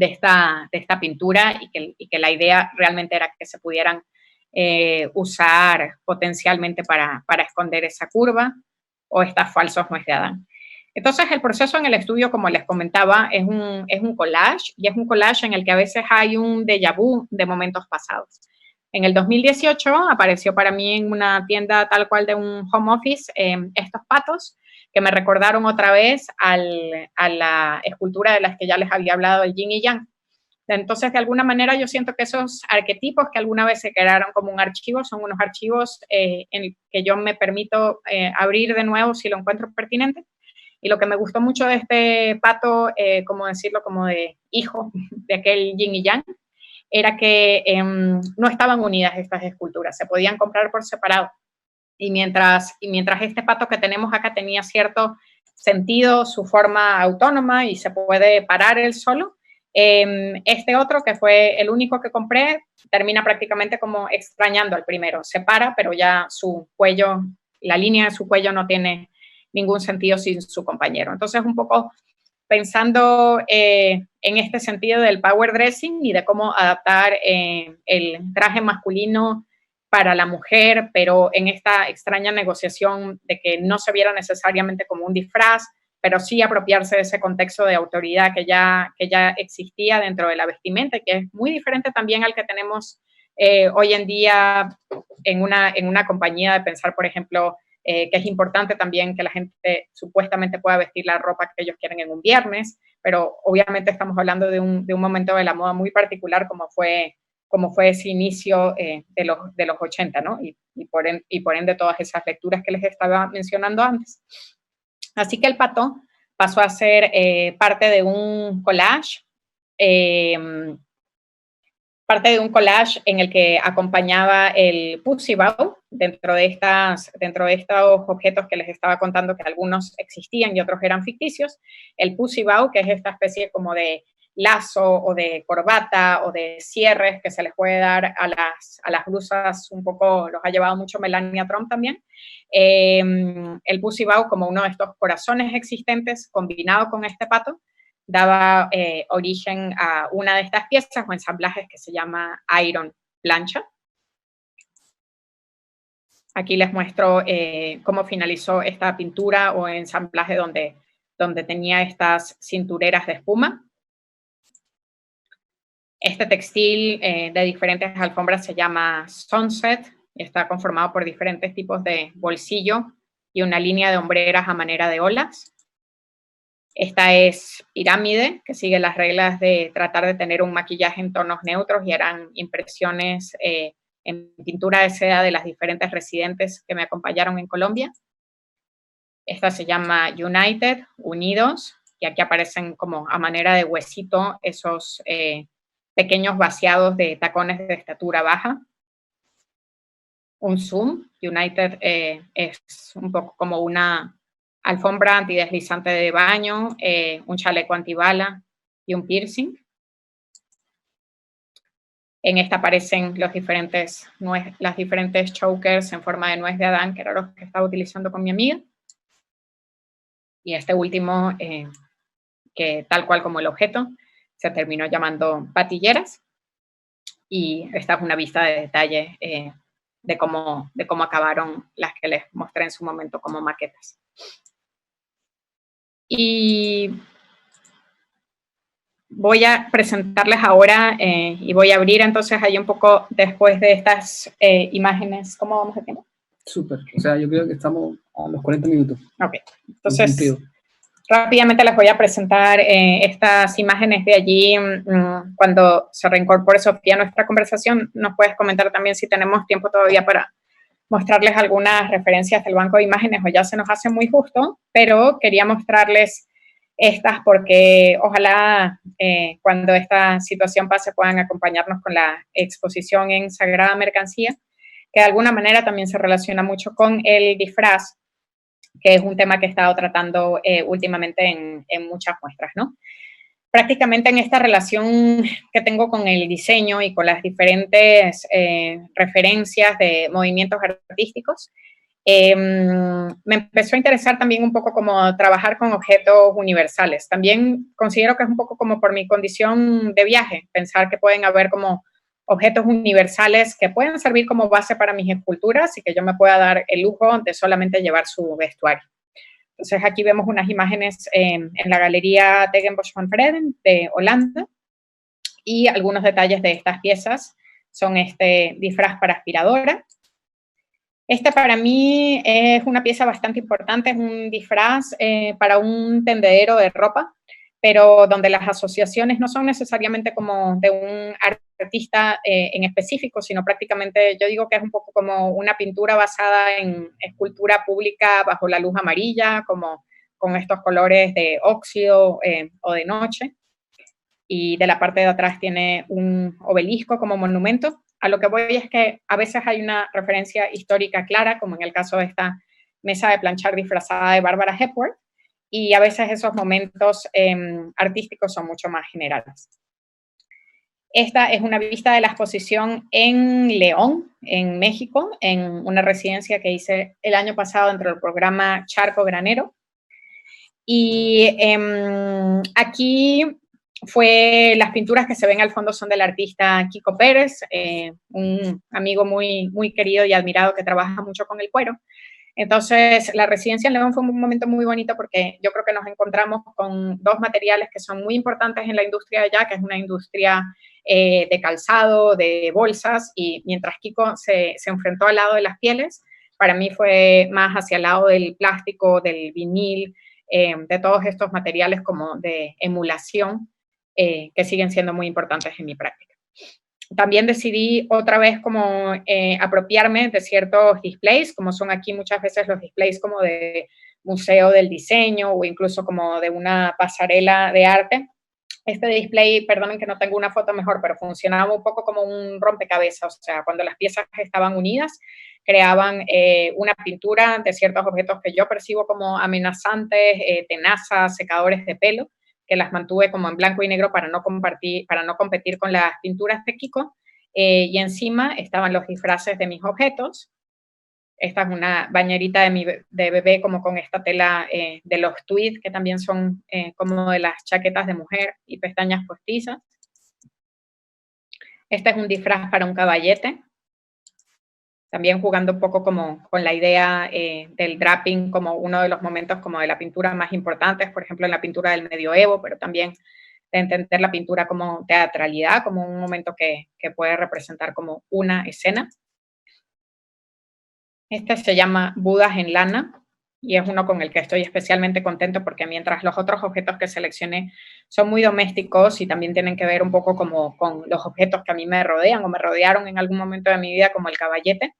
esta pintura, y que la idea realmente era que se pudieran usar potencialmente para esconder esa curva, o estas falsos nuez de Adán. Entonces, el proceso en el estudio, como les comentaba, es un collage, y es un collage en el que a veces hay un déjà vu de momentos pasados. En el 2018 apareció para mí en una tienda tal cual de un home office estos patos que me recordaron otra vez a la escultura de las que ya les había hablado, el yin y yang. Entonces, de alguna manera, yo siento que esos arquetipos que alguna vez se crearon como un archivo son unos archivos en el que yo me permito abrir de nuevo si lo encuentro pertinente. Y lo que me gustó mucho de este pato, como decirlo, como de hijo de aquel yin y yang, era que no estaban unidas estas esculturas, se podían comprar por separado. Y mientras este pato que tenemos acá tenía cierto sentido, su forma autónoma y se puede parar él solo, este otro, que fue el único que compré, termina prácticamente como extrañando al primero. Se para, pero ya su cuello, la línea de su cuello no tiene ningún sentido sin su compañero. Entonces, un poco pensando en este sentido del power dressing y de cómo adaptar el traje masculino para la mujer, pero en esta extraña negociación de que no se viera necesariamente como un disfraz, pero sí apropiarse de ese contexto de autoridad que ya existía dentro de la vestimenta, que es muy diferente también al que tenemos hoy en día en una compañía, de pensar, por ejemplo, que es importante también que la gente supuestamente pueda vestir la ropa que ellos quieren en un viernes, pero obviamente estamos hablando de un momento de la moda muy particular como fue ese inicio de los 80, ¿no? Y por ende todas esas lecturas que les estaba mencionando antes. Así que el pato pasó a ser parte de un collage, en el que acompañaba el Pussy Bow, dentro de estos objetos que les estaba contando, que algunos existían y otros eran ficticios. El Pussy Bow, que es esta especie como de lazo o de corbata o de cierres que se les puede dar a las blusas, un poco los ha llevado mucho Melania Trump también. El Pussy Bow, como uno de estos corazones existentes combinado con este pato, daba origen a una de estas piezas o ensamblajes que se llama Iron Plancha. Aquí les muestro cómo finalizó esta pintura o ensamblaje donde tenía estas cintureras de espuma. Este textil de diferentes alfombras se llama Sunset y está conformado por diferentes tipos de bolsillo y una línea de hombreras a manera de olas. Esta es pirámide, que sigue las reglas de tratar de tener un maquillaje en tonos neutros, y eran impresiones en pintura de seda de las diferentes residentes que me acompañaron en Colombia. Esta se llama United, Unidos, y aquí aparecen como a manera de huesito esos pequeños vaciados de tacones de estatura baja. Un zoom, United es un poco como una alfombra antideslizante de baño, un chaleco antibala y un piercing. En esta aparecen las diferentes chokers en forma de nuez de Adán, que era los que estaba utilizando con mi amiga. Y este último, que tal cual como el objeto, se terminó llamando patilleras. Y esta es una vista de detalle de cómo acabaron las que les mostré en su momento como maquetas. Y voy a presentarles ahora y voy a abrir entonces ahí un poco después de estas imágenes. ¿Cómo vamos de tiempo? Súper, o sea, yo creo que estamos a los 40 minutos. Ok, entonces rápidamente les voy a presentar estas imágenes de allí. Cuando se reincorpore Sofía a nuestra conversación, nos puedes comentar también si tenemos tiempo todavía para mostrarles algunas referencias del banco de imágenes, o ya se nos hace muy justo, pero quería mostrarles estas porque ojalá cuando esta situación pase puedan acompañarnos con la exposición en Sagrada Mercancía, que de alguna manera también se relaciona mucho con el disfraz, que es un tema que he estado tratando últimamente en muchas muestras, ¿no? Prácticamente en esta relación que tengo con el diseño y con las diferentes referencias de movimientos artísticos, me empezó a interesar también un poco como trabajar con objetos universales. También considero que es un poco como por mi condición de viaje, pensar que pueden haber como objetos universales que pueden servir como base para mis esculturas y que yo me pueda dar el lujo de solamente llevar su vestuario. Entonces aquí vemos unas imágenes en la Galería Tegenbosch van Vreden de Holanda, y algunos detalles de estas piezas son este disfraz para aspiradora. Este para mí es una pieza bastante importante, es un disfraz para un tendedero de ropa, pero donde las asociaciones no son necesariamente como de un artista en específico, sino prácticamente yo digo que es un poco como una pintura basada en escultura pública bajo la luz amarilla, como con estos colores de óxido o de noche. Y de la parte de atrás tiene un obelisco como monumento. A lo que voy es que a veces hay una referencia histórica clara, como en el caso de esta mesa de planchar disfrazada de Barbara Hepworth, y a veces esos momentos artísticos son mucho más generales. Esta es una vista de la exposición en León, en México, en una residencia que hice el año pasado dentro del programa Charco Granero. Y aquí las pinturas que se ven al fondo son del artista Kiko Pérez, un amigo muy, muy querido y admirado que trabaja mucho con el cuero. Entonces, la residencia en León fue un momento muy bonito porque yo creo que nos encontramos con dos materiales que son muy importantes en la industria de allá, que es una industria de calzado, de bolsas, y mientras Kiko se enfrentó al lado de las pieles, para mí fue más hacia el lado del plástico, del vinil, de todos estos materiales como de emulación, que siguen siendo muy importantes en mi práctica. También decidí otra vez como apropiarme de ciertos displays, como son aquí muchas veces los displays como de museo del diseño o incluso como de una pasarela de arte. Este display, perdonen que no tengo una foto mejor, pero funcionaba un poco como un rompecabezas, o sea, cuando las piezas estaban unidas, creaban una pintura de ciertos objetos que yo percibo como amenazantes, tenazas, secadores de pelo, que las mantuve como en blanco y negro para no competir con las pinturas de Kiko, y encima estaban los disfraces de mis objetos. Esta es una bañerita de bebé como con esta tela de los tweed, que también son como de las chaquetas de mujer y pestañas postizas. Este es un disfraz para un caballete, también jugando un poco como con la idea del draping como uno de los momentos como de la pintura más importantes, por ejemplo en la pintura del medioevo, pero también de entender la pintura como teatralidad, como un momento que puede representar como una escena. Este se llama Budas en lana y es uno con el que estoy especialmente contento porque mientras los otros objetos que seleccioné son muy domésticos y también tienen que ver un poco como con los objetos que a mí me rodean o me rodearon en algún momento de mi vida, como el caballete,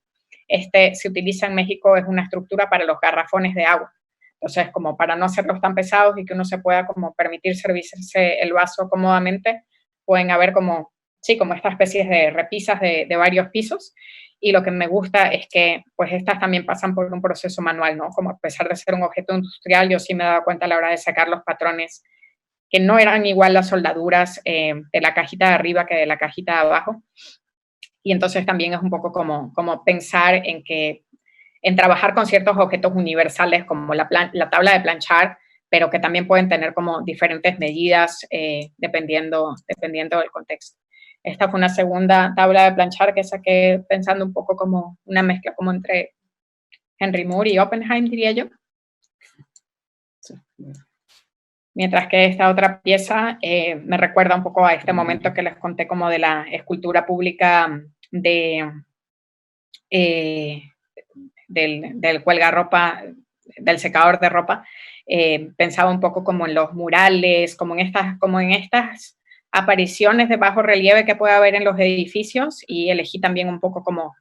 este se utiliza en México, es una estructura para los garrafones de agua. Entonces, como para no hacerlos tan pesados y que uno se pueda como permitir servirse el vaso cómodamente, pueden haber como, sí, como estas especies de repisas de varios pisos. Y lo que me gusta es que pues estas también pasan por un proceso manual, ¿no? Como a pesar de ser un objeto industrial, yo sí me daba cuenta a la hora de sacar los patrones que no eran igual las soldaduras de la cajita de arriba que de la cajita de abajo. Y entonces también es un poco como pensar en trabajar con ciertos objetos universales como la tabla de planchar, pero que también pueden tener como diferentes medidas dependiendo del contexto. Esta fue una segunda tabla de planchar que saqué pensando un poco como una mezcla como entre Henry Moore y Oppenheim, diría yo. Sí. Mientras que esta otra pieza me recuerda un poco a este momento que les conté como de la escultura pública del cuelgarropa, del secador de ropa. Pensaba un poco como en los murales, como en estas apariciones de bajo relieve que puede haber en los edificios, y elegí también un poco como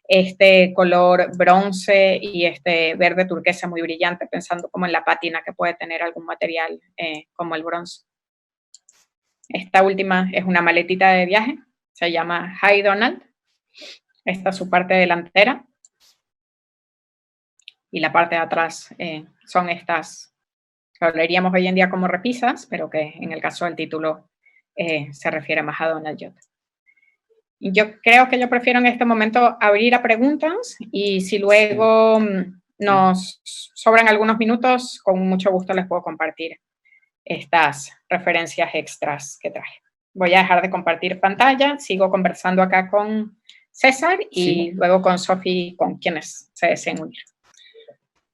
este color bronce y este verde turquesa muy brillante, pensando como en la pátina que puede tener algún material como el bronce. Esta última es una maletita de viaje, se llama Hi Donald. Esta es su parte delantera. Y la parte de atrás son estas, lo leeríamos hoy en día como repisas, pero que en el caso del título se refiere más a Donald Judd. Yo creo que yo prefiero en este momento abrir a preguntas y si luego nos sobran algunos minutos, con mucho gusto les puedo compartir estas referencias extras que traje. Voy a dejar de compartir pantalla, sigo conversando acá con César y luego con Sofi, con quienes se deseen unir.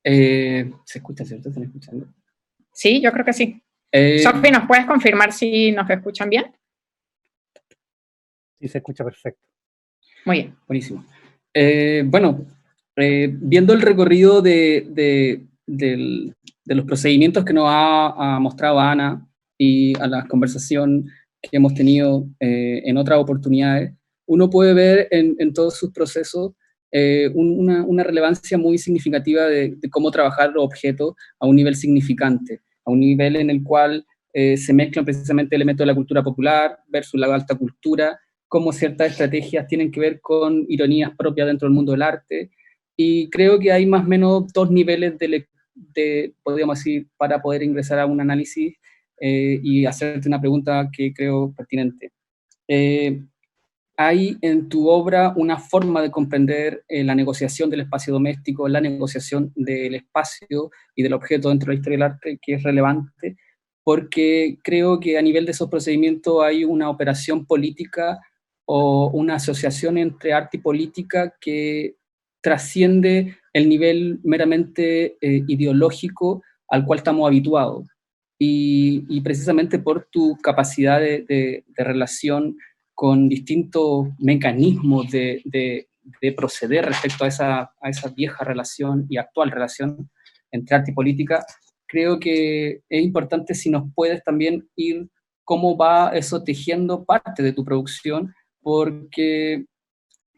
¿Se escucha, cierto? ¿Están escuchando? Sí, yo creo que sí. Sofi, ¿nos puedes confirmar si nos escuchan bien? Sí, se escucha perfecto. Muy bien. Buenísimo. Viendo el recorrido de los procedimientos que nos ha mostrado Ana y a la conversación que hemos tenido en otras oportunidades, uno puede ver en todos sus procesos una relevancia muy significativa de cómo trabajar los objetos a un nivel significante, a un nivel en el cual se mezclan precisamente elementos de la cultura popular versus la alta cultura, cómo ciertas estrategias tienen que ver con ironías propias dentro del mundo del arte, y creo que hay más o menos dos niveles podríamos decir, para poder ingresar a un análisis y hacerte una pregunta que creo pertinente. Hay en tu obra una forma de comprender la negociación del espacio doméstico, la negociación del espacio y del objeto dentro de la historia del arte, que es relevante, porque creo que a nivel de esos procedimientos hay una operación política o una asociación entre arte y política que trasciende el nivel meramente ideológico al cual estamos habituados. Y precisamente por tu capacidad de relación con distintos mecanismos de proceder respecto a esa vieja relación y actual relación entre arte y política, creo que es importante si nos puedes también ir cómo va eso tejiendo parte de tu producción, porque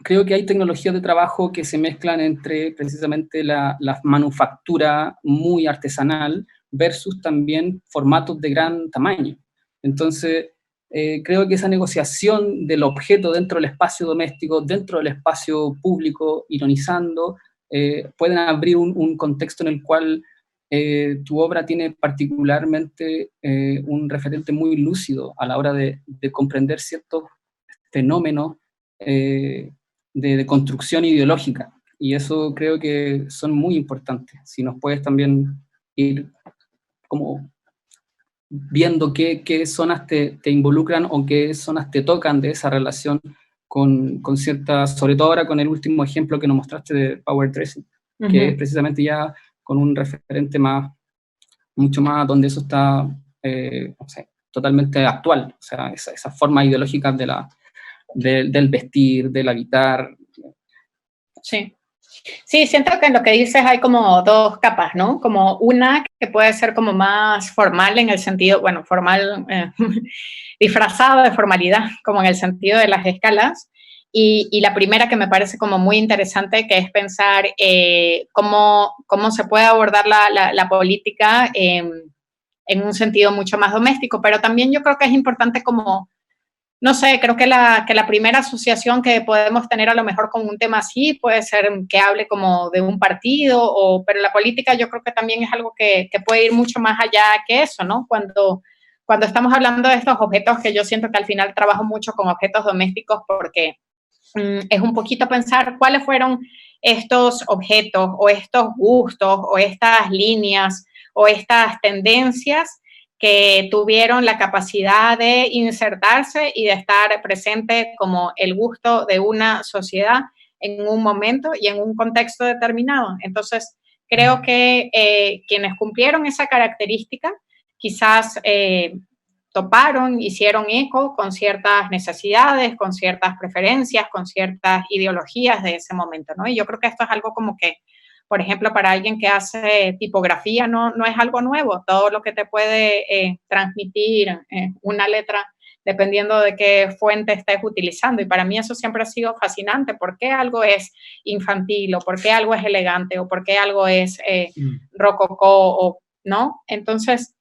creo que hay tecnologías de trabajo que se mezclan entre precisamente la manufactura muy artesanal versus también formatos de gran tamaño. Entonces, creo que esa negociación del objeto dentro del espacio doméstico, dentro del espacio público, ironizando, pueden abrir un contexto en el cual tu obra tiene particularmente un referente muy lúcido a la hora de comprender ciertos fenómenos de construcción ideológica, y eso creo que son muy importantes. Si nos puedes también ir como viendo qué zonas te involucran o qué zonas te tocan de esa relación con ciertas, sobre todo ahora con el último ejemplo que nos mostraste de Power Dressing, que es precisamente ya con un referente mucho más donde eso está no sé, totalmente actual, o sea, esa forma ideológica del vestir, del habitar. Sí. Sí, siento que en lo que dices hay como dos capas, ¿no? Como una que puede ser como más formal en el sentido, bueno, formal, disfrazado de formalidad, como en el sentido de las escalas. Y la primera que me parece como muy interesante, que es pensar cómo se puede abordar la política en un sentido mucho más doméstico, pero también yo creo que es importante como, no sé, creo que la primera asociación que podemos tener a lo mejor con un tema así puede ser que hable como de un partido, pero la política yo creo que también es algo que puede ir mucho más allá que eso, ¿no? Cuando estamos hablando de estos objetos, que yo siento que al final trabajo mucho con objetos domésticos porque es un poquito pensar cuáles fueron estos objetos o estos gustos o estas líneas o estas tendencias que tuvieron la capacidad de insertarse y de estar presente como el gusto de una sociedad en un momento y en un contexto determinado. Entonces, creo que quienes cumplieron esa característica quizás toparon, hicieron eco con ciertas necesidades, con ciertas preferencias, con ciertas ideologías de ese momento, ¿no? Y yo creo que esto es algo como que, por ejemplo, para alguien que hace tipografía no es algo nuevo. Todo lo que te puede transmitir una letra, dependiendo de qué fuente estés utilizando. Y para mí eso siempre ha sido fascinante. ¿Por qué algo es infantil? ¿O por qué algo es elegante? ¿O por qué algo es rococó? ¿O no? Entonces,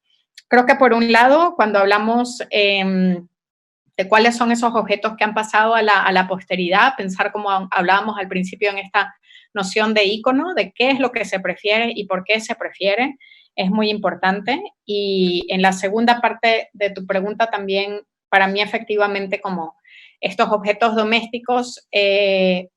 creo que por un lado, cuando hablamos de cuáles son esos objetos que han pasado a la posteridad, pensar como hablábamos al principio en esta noción de ícono, de qué es lo que se prefiere y por qué se prefiere, es muy importante. Y en la segunda parte de tu pregunta también, para mí efectivamente como estos objetos domésticos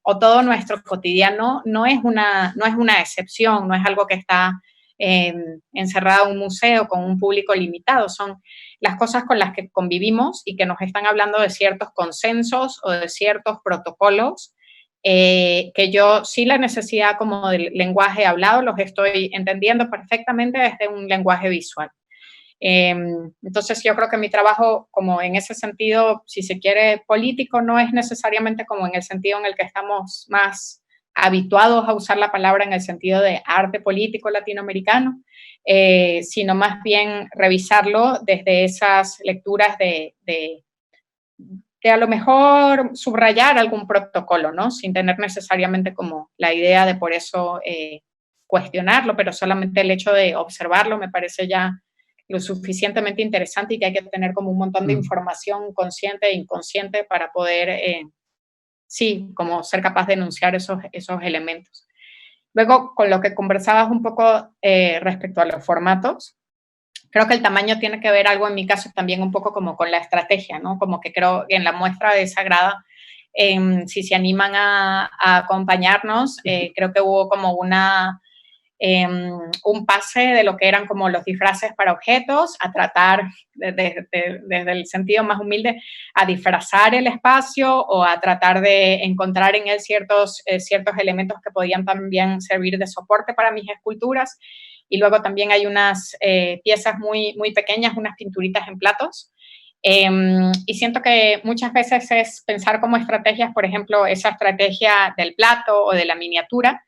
o todo nuestro cotidiano no es una excepción, no es algo que está encerrado en un museo con un público limitado, son las cosas con las que convivimos y que nos están hablando de ciertos consensos o de ciertos protocolos que yo sí la necesidad como del lenguaje hablado los estoy entendiendo perfectamente desde un lenguaje visual. Entonces yo creo que mi trabajo como en ese sentido, si se quiere, político, no es necesariamente como en el sentido en el que estamos más habituados a usar la palabra en el sentido de arte político latinoamericano, sino más bien revisarlo desde esas lecturas de a lo mejor subrayar algún protocolo, ¿no? Sin tener necesariamente como la idea de por eso cuestionarlo, pero solamente el hecho de observarlo me parece ya lo suficientemente interesante y que hay que tener como un montón de información consciente e inconsciente para poder, sí, como ser capaz de enunciar esos elementos. Luego, con lo que conversabas un poco respecto a los formatos, creo que el tamaño tiene que ver algo en mi caso también un poco como con la estrategia, ¿no? Como que creo que en la muestra de Sagrada, si se animan a acompañarnos, creo que hubo como una un pase de lo que eran como los disfraces para objetos, a tratar desde el sentido más humilde, a disfrazar el espacio o a tratar de encontrar en él ciertos elementos que podían también servir de soporte para mis esculturas. Y luego también hay unas piezas muy, muy pequeñas, unas pinturitas en platos. Y siento que muchas veces es pensar como estrategias, por ejemplo, esa estrategia del plato o de la miniatura,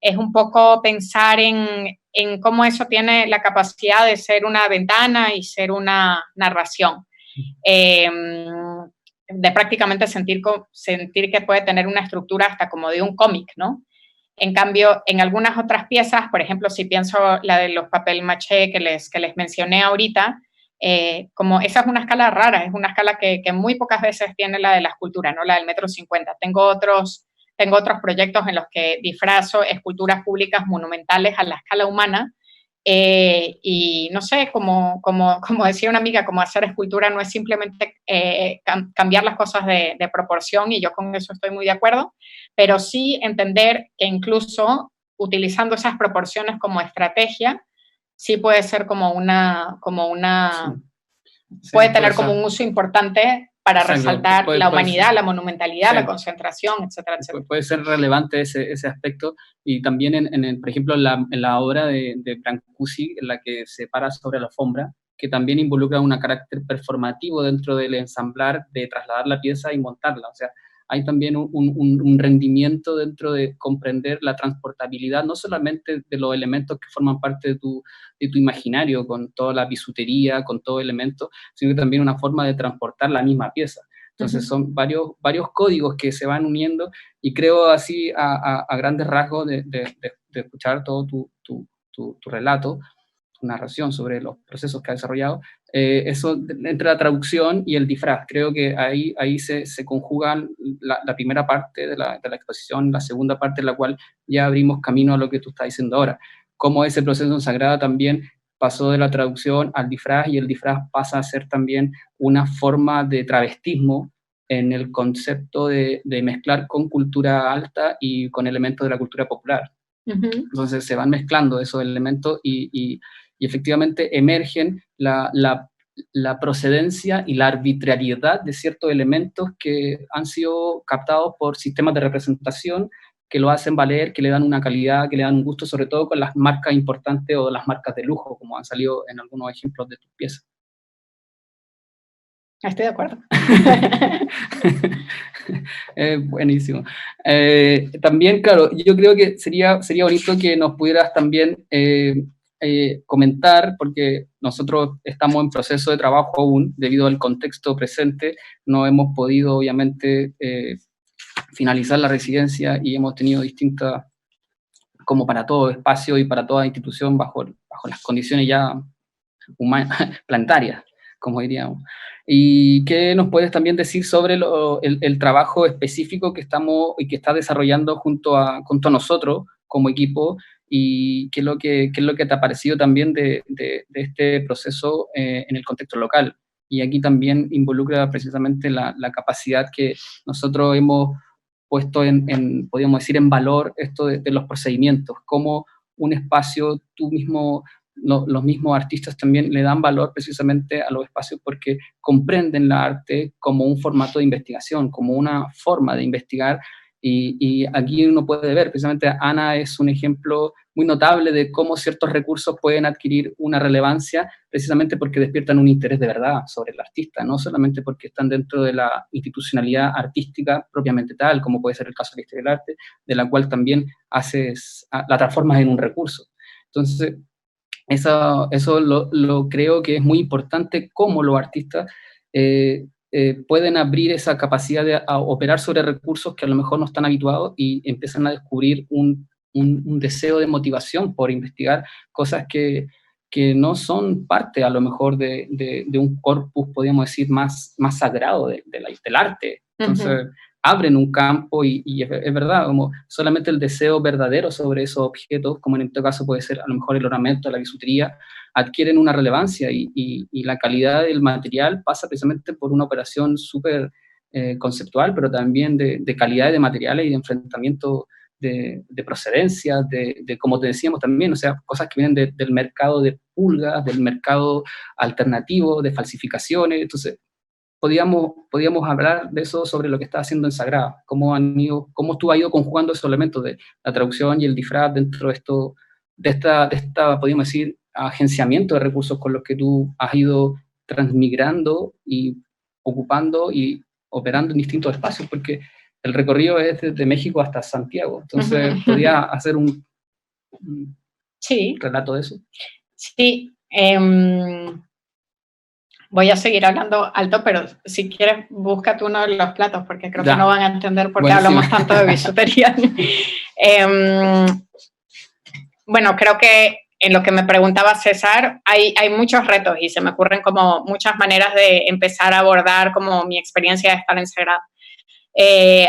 es un poco pensar en cómo eso tiene la capacidad de ser una ventana y ser una narración. De prácticamente sentir que puede tener una estructura hasta como de un cómic, ¿no? En cambio, en algunas otras piezas, por ejemplo, si pienso la de los papel maché que les mencioné ahorita, como esa es una escala rara, es una escala que muy pocas veces tiene la de la escultura, ¿no? La del 1,50 m. Tengo otros proyectos en los que disfrazo esculturas públicas monumentales a la escala humana, y no sé, como decía una amiga, como hacer escultura no es simplemente cambiar las cosas de proporción, y yo con eso estoy muy de acuerdo, pero sí entender que incluso utilizando esas proporciones como estrategia, sí puede ser puede tener como un uso importante para resaltar la humanidad, la monumentalidad, la concentración, etcétera, etcétera. Puede ser relevante ese aspecto, y también, por ejemplo, en la obra de Brancusi, en la que se para sobre la alfombra, que también involucra un carácter performativo dentro del ensamblar, de trasladar la pieza y montarla. O sea, hay también un rendimiento dentro de comprender la transportabilidad, no solamente de los elementos que forman parte de tu imaginario, con toda la bisutería, con todo elemento, sino que también una forma de transportar la misma pieza. Entonces son varios códigos que se van uniendo, y creo así a grandes rasgos de escuchar todo tu relato, tu narración sobre los procesos que ha desarrollado, eso entre la traducción y el disfraz. Creo que ahí se conjugan la primera parte de la exposición, la segunda parte en la cual ya abrimos camino a lo que tú estás diciendo ahora, cómo ese proceso en Sagrada también pasó de la traducción al disfraz, y el disfraz pasa a ser también una forma de travestismo en el concepto de mezclar con cultura alta y con elementos de la cultura popular. Entonces se van mezclando esos elementos y efectivamente emergen la procedencia y la arbitrariedad de ciertos elementos que han sido captados por sistemas de representación que lo hacen valer, que le dan una calidad, que le dan un gusto, sobre todo con las marcas importantes o las marcas de lujo, como han salido en algunos ejemplos de tus piezas. Estoy de acuerdo. Buenísimo. También, claro, yo creo que sería bonito que nos pudieras también comentar, porque nosotros estamos en proceso de trabajo aún, debido al contexto presente, no hemos podido, obviamente, finalizar la residencia, y hemos tenido distintas, como para todo espacio y para toda institución, bajo las condiciones ya planetarias, como diríamos. ¿Y qué nos puedes también decir sobre el trabajo específico que estamos y que está desarrollando junto a nosotros como equipo, y qué es lo que te ha parecido también de este proceso en el contexto local? Y aquí también involucra precisamente la capacidad que nosotros hemos puesto podríamos decir, en valor esto de los procedimientos, cómo un espacio, tú mismo, los mismos artistas también le dan valor precisamente a los espacios, porque comprenden la arte como un formato de investigación, como una forma de investigar, y aquí uno puede ver, precisamente Ana es un ejemplo muy notable de cómo ciertos recursos pueden adquirir una relevancia precisamente porque despiertan un interés de verdad sobre el artista, no solamente porque están dentro de la institucionalidad artística propiamente tal, como puede ser el caso de la historia del arte, de la cual también la transformas en un recurso. Entonces, eso lo creo que es muy importante, cómo los artistas pueden abrir esa capacidad de operar sobre recursos que a lo mejor no están habituados, y empiezan a descubrir un deseo de motivación por investigar cosas que no son parte a lo mejor de un corpus, podríamos decir, más sagrado del arte. Entonces, abren un campo, y es verdad, como solamente el deseo verdadero sobre esos objetos, como en este caso puede ser a lo mejor el ornamento, la bisutería, adquieren una relevancia, y la calidad del material pasa precisamente por una operación súper conceptual, pero también de calidad de materiales y de enfrentamiento de procedencia, como te decíamos también, o sea, cosas que vienen del mercado de pulgas, del mercado alternativo, de falsificaciones. Entonces, podíamos hablar de eso, sobre lo que está haciendo en Sagrada, cómo tú has ido conjugando esos elementos de la traducción y el disfraz dentro de esta, podríamos decir, agenciamiento de recursos con los que tú has ido transmigrando y ocupando y operando en distintos espacios, porque el recorrido es desde México hasta Santiago. Entonces, ¿podría hacer un relato de eso? Sí. Voy a seguir hablando alto, pero si quieres, búscate uno de los platos, porque creo que no van a entender por qué hablamos tanto de bisutería. Bueno, creo que en lo que me preguntaba César, hay muchos retos y se me ocurren como muchas maneras de empezar a abordar como mi experiencia de estar en Sagrada.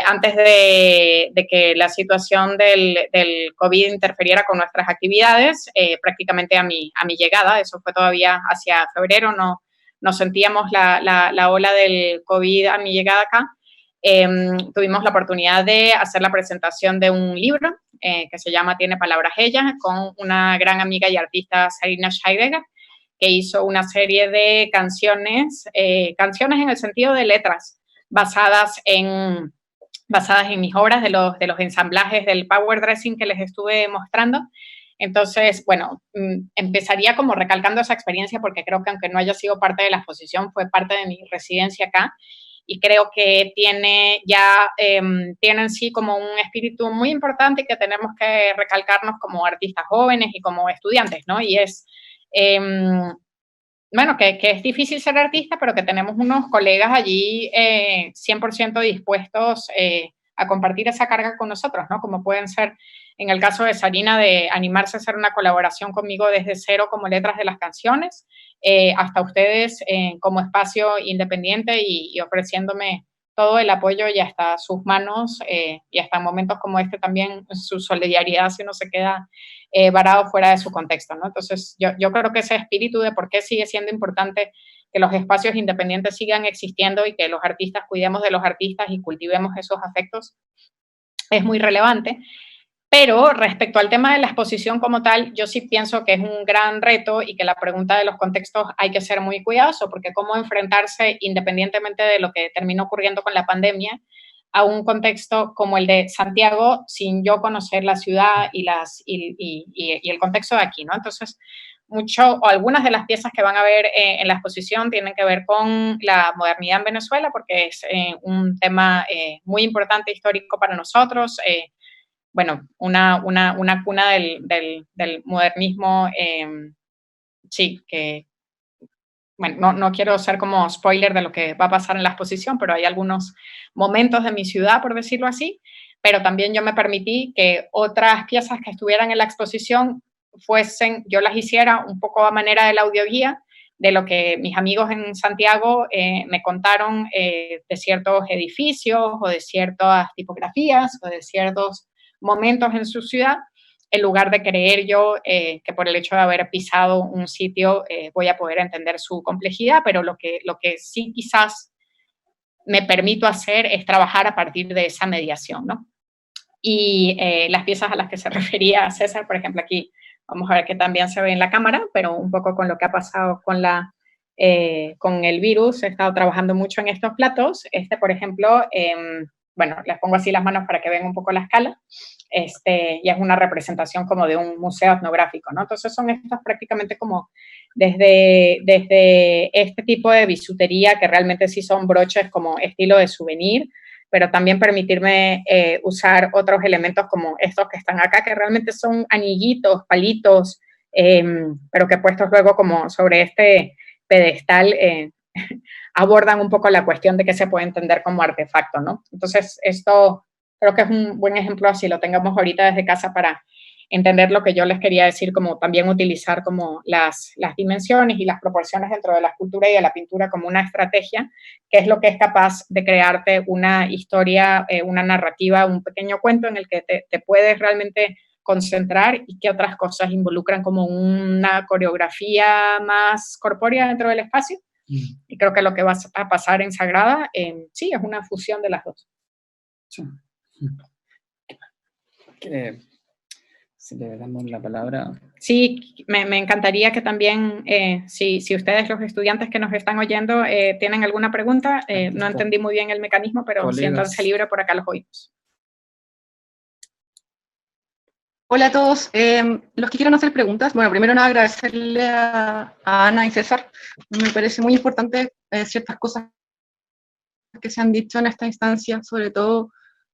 Antes de que la situación del COVID interfiriera con nuestras actividades, prácticamente a mi llegada, eso fue todavía hacia febrero, no sentíamos la ola del COVID a mi llegada acá. Tuvimos la oportunidad de hacer la presentación de un libro que se llama Tiene Palabras Ella, con una gran amiga y artista, Sarina Scheidegger, que hizo una serie de canciones en el sentido de letras, basadas en mis obras, de los ensamblajes del power dressing que les estuve mostrando. Entonces, bueno, empezaría como recalcando esa experiencia, porque creo que aunque no haya sido parte de la exposición, fue parte de mi residencia acá, y creo que tiene en sí como un espíritu muy importante que tenemos que recalcarnos como artistas jóvenes y como estudiantes, ¿no? Y es, bueno, que es difícil ser artista, pero que tenemos unos colegas allí 100% dispuestos a compartir esa carga con nosotros, ¿no? Como pueden ser, en el caso de Sarina, de animarse a hacer una colaboración conmigo desde cero como letras de las canciones, hasta ustedes como espacio independiente y ofreciéndome todo el apoyo, y hasta sus manos, y hasta en momentos como este también su solidaridad si uno se queda varado fuera de su contexto, ¿no? Entonces, yo creo que ese espíritu de por qué sigue siendo importante que los espacios independientes sigan existiendo y que los artistas cuidemos de los artistas y cultivemos esos afectos es muy relevante. Pero respecto al tema de la exposición como tal, yo sí pienso que es un gran reto y que la pregunta de los contextos hay que ser muy cuidadoso, porque cómo enfrentarse, independientemente de lo que terminó ocurriendo con la pandemia, a un contexto como el de Santiago sin yo conocer la ciudad y el contexto de aquí, ¿no? Entonces, algunas de las piezas que van a ver en la exposición tienen que ver con la modernidad en Venezuela, porque es un tema muy importante, histórico para nosotros. Bueno, una cuna del modernismo, sí, que, bueno, no quiero ser como spoiler de lo que va a pasar en la exposición, pero hay algunos momentos de mi ciudad, por decirlo así, pero también yo me permití que otras piezas que estuvieran en la exposición yo las hiciera un poco a manera del audioguía, de lo que mis amigos en Santiago me contaron de ciertos edificios o de ciertas tipografías o de ciertos momentos en su ciudad, en lugar de creer yo que por el hecho de haber pisado un sitio voy a poder entender su complejidad, pero lo que sí quizás me permito hacer es trabajar a partir de esa mediación, ¿no? Y las piezas a las que se refería César, por ejemplo, aquí vamos a ver que también se ve en la cámara, pero un poco con lo que ha pasado con el virus, he estado trabajando mucho en estos platos. Por ejemplo, bueno, les pongo así las manos para que vean un poco la escala. Y es una representación como de un museo etnográfico, ¿no? Entonces son estos prácticamente como desde este tipo de bisutería, que realmente sí son broches como estilo de souvenir, pero también permitirme usar otros elementos como estos que están acá, que realmente son anillitos, palitos, pero que puestos luego como sobre este pedestal abordan un poco la cuestión de qué se puede entender como artefacto, ¿no? Entonces, esto creo que es un buen ejemplo, así lo tengamos ahorita desde casa, para entender lo que yo les quería decir, como también utilizar como las dimensiones y las proporciones dentro de la escultura y de la pintura como una estrategia, que es lo que es capaz de crearte una historia, una narrativa, un pequeño cuento en el que te puedes realmente concentrar, y que otras cosas involucran como una coreografía más corpórea dentro del espacio. Y creo que lo que va a pasar en Sagrada, sí, es una fusión de las dos. Sí. Si le damos la palabra. Sí, me encantaría que también, si ustedes, los estudiantes que nos están oyendo, tienen alguna pregunta, no entendí muy bien el mecanismo, pero siéntanse libre, por acá los oímos. Hola a todos. Los que quieran hacer preguntas, bueno, primero nada, agradecerle a Ana y César. Me parece muy importante ciertas cosas que se han dicho en esta instancia, sobre todo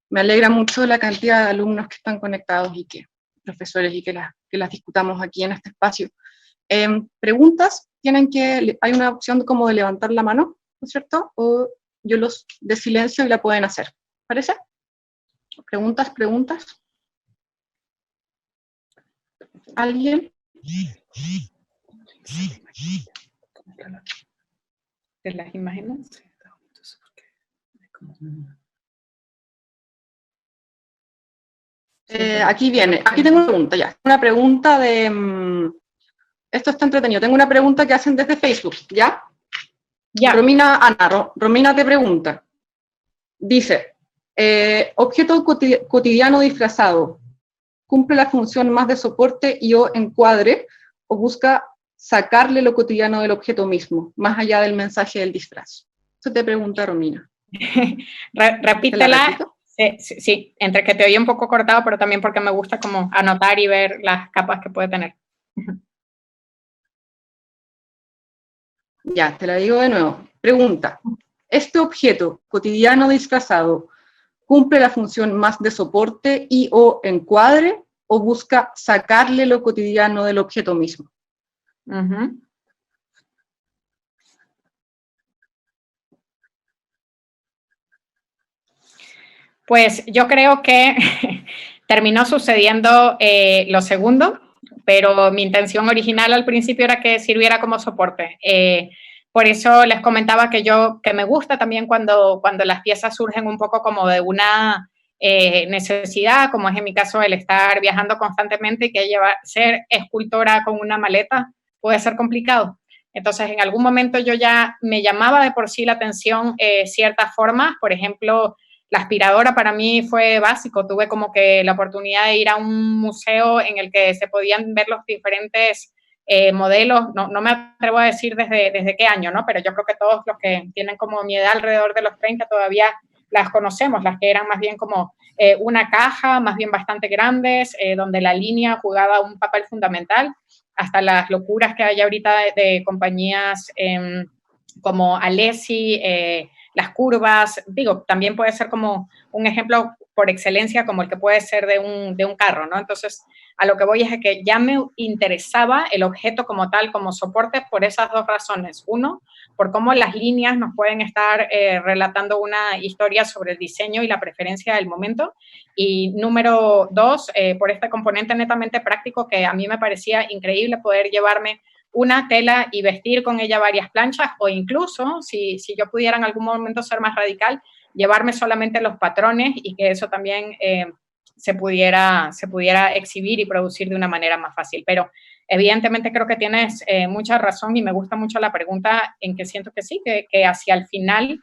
me alegra mucho la cantidad de alumnos que están conectados y que profesores y que las discutamos aquí en este espacio. Preguntas, hay una opción como de levantar la mano, ¿no es cierto? O yo los de silencio y la pueden hacer. ¿Parece? Preguntas. ¿Alguien? ¿De las imágenes? Aquí tengo una pregunta ya. Una pregunta de... esto está entretenido. Tengo una pregunta que hacen desde Facebook, ¿ya? Ya. Romina te pregunta. Dice, objeto cotidiano disfrazado, ¿cumple la función más de soporte y o encuadre o busca sacarle lo cotidiano del objeto mismo, más allá del mensaje del disfraz? Eso te pregunta Romina. Repítela. Sí, entre que te oye un poco cortado, pero también porque me gusta como anotar y ver las capas que puede tener. Ya, te la digo de nuevo. Pregunta, ¿este objeto cotidiano disfrazado cumple la función más de soporte y o encuadre o busca sacarle lo cotidiano del objeto mismo? Pues yo creo que terminó sucediendo lo segundo, pero mi intención original al principio era que sirviera como soporte. Por eso les comentaba que me gusta también cuando las piezas surgen un poco como de una necesidad, como es en mi caso el estar viajando constantemente y que ser escultora con una maleta puede ser complicado. Entonces, en algún momento yo ya me llamaba de por sí la atención ciertas formas, por ejemplo, la aspiradora para mí fue básico, tuve como que la oportunidad de ir a un museo en el que se podían ver los diferentes modelos, no me atrevo a decir desde qué año, ¿no? Pero yo creo que todos los que tienen como mi edad alrededor de los 30 todavía las conocemos, las que eran más bien como una caja, más bien bastante grandes, donde la línea jugaba un papel fundamental, hasta las locuras que hay ahorita de compañías como Alessi, las curvas, digo, también puede ser como un ejemplo por excelencia como el que puede ser de un carro, ¿no? Entonces, a lo que voy es que ya me interesaba el objeto como tal, como soporte, por esas dos razones. Uno, por cómo las líneas nos pueden estar relatando una historia sobre el diseño y la preferencia del momento. Y número dos, por este componente netamente práctico que a mí me parecía increíble poder llevarme una tela y vestir con ella varias planchas, o incluso, si yo pudiera en algún momento ser más radical, llevarme solamente los patrones y que eso también se pudiera exhibir y producir de una manera más fácil. Pero evidentemente creo que tienes mucha razón y me gusta mucho la pregunta en que siento que sí, que hacia el final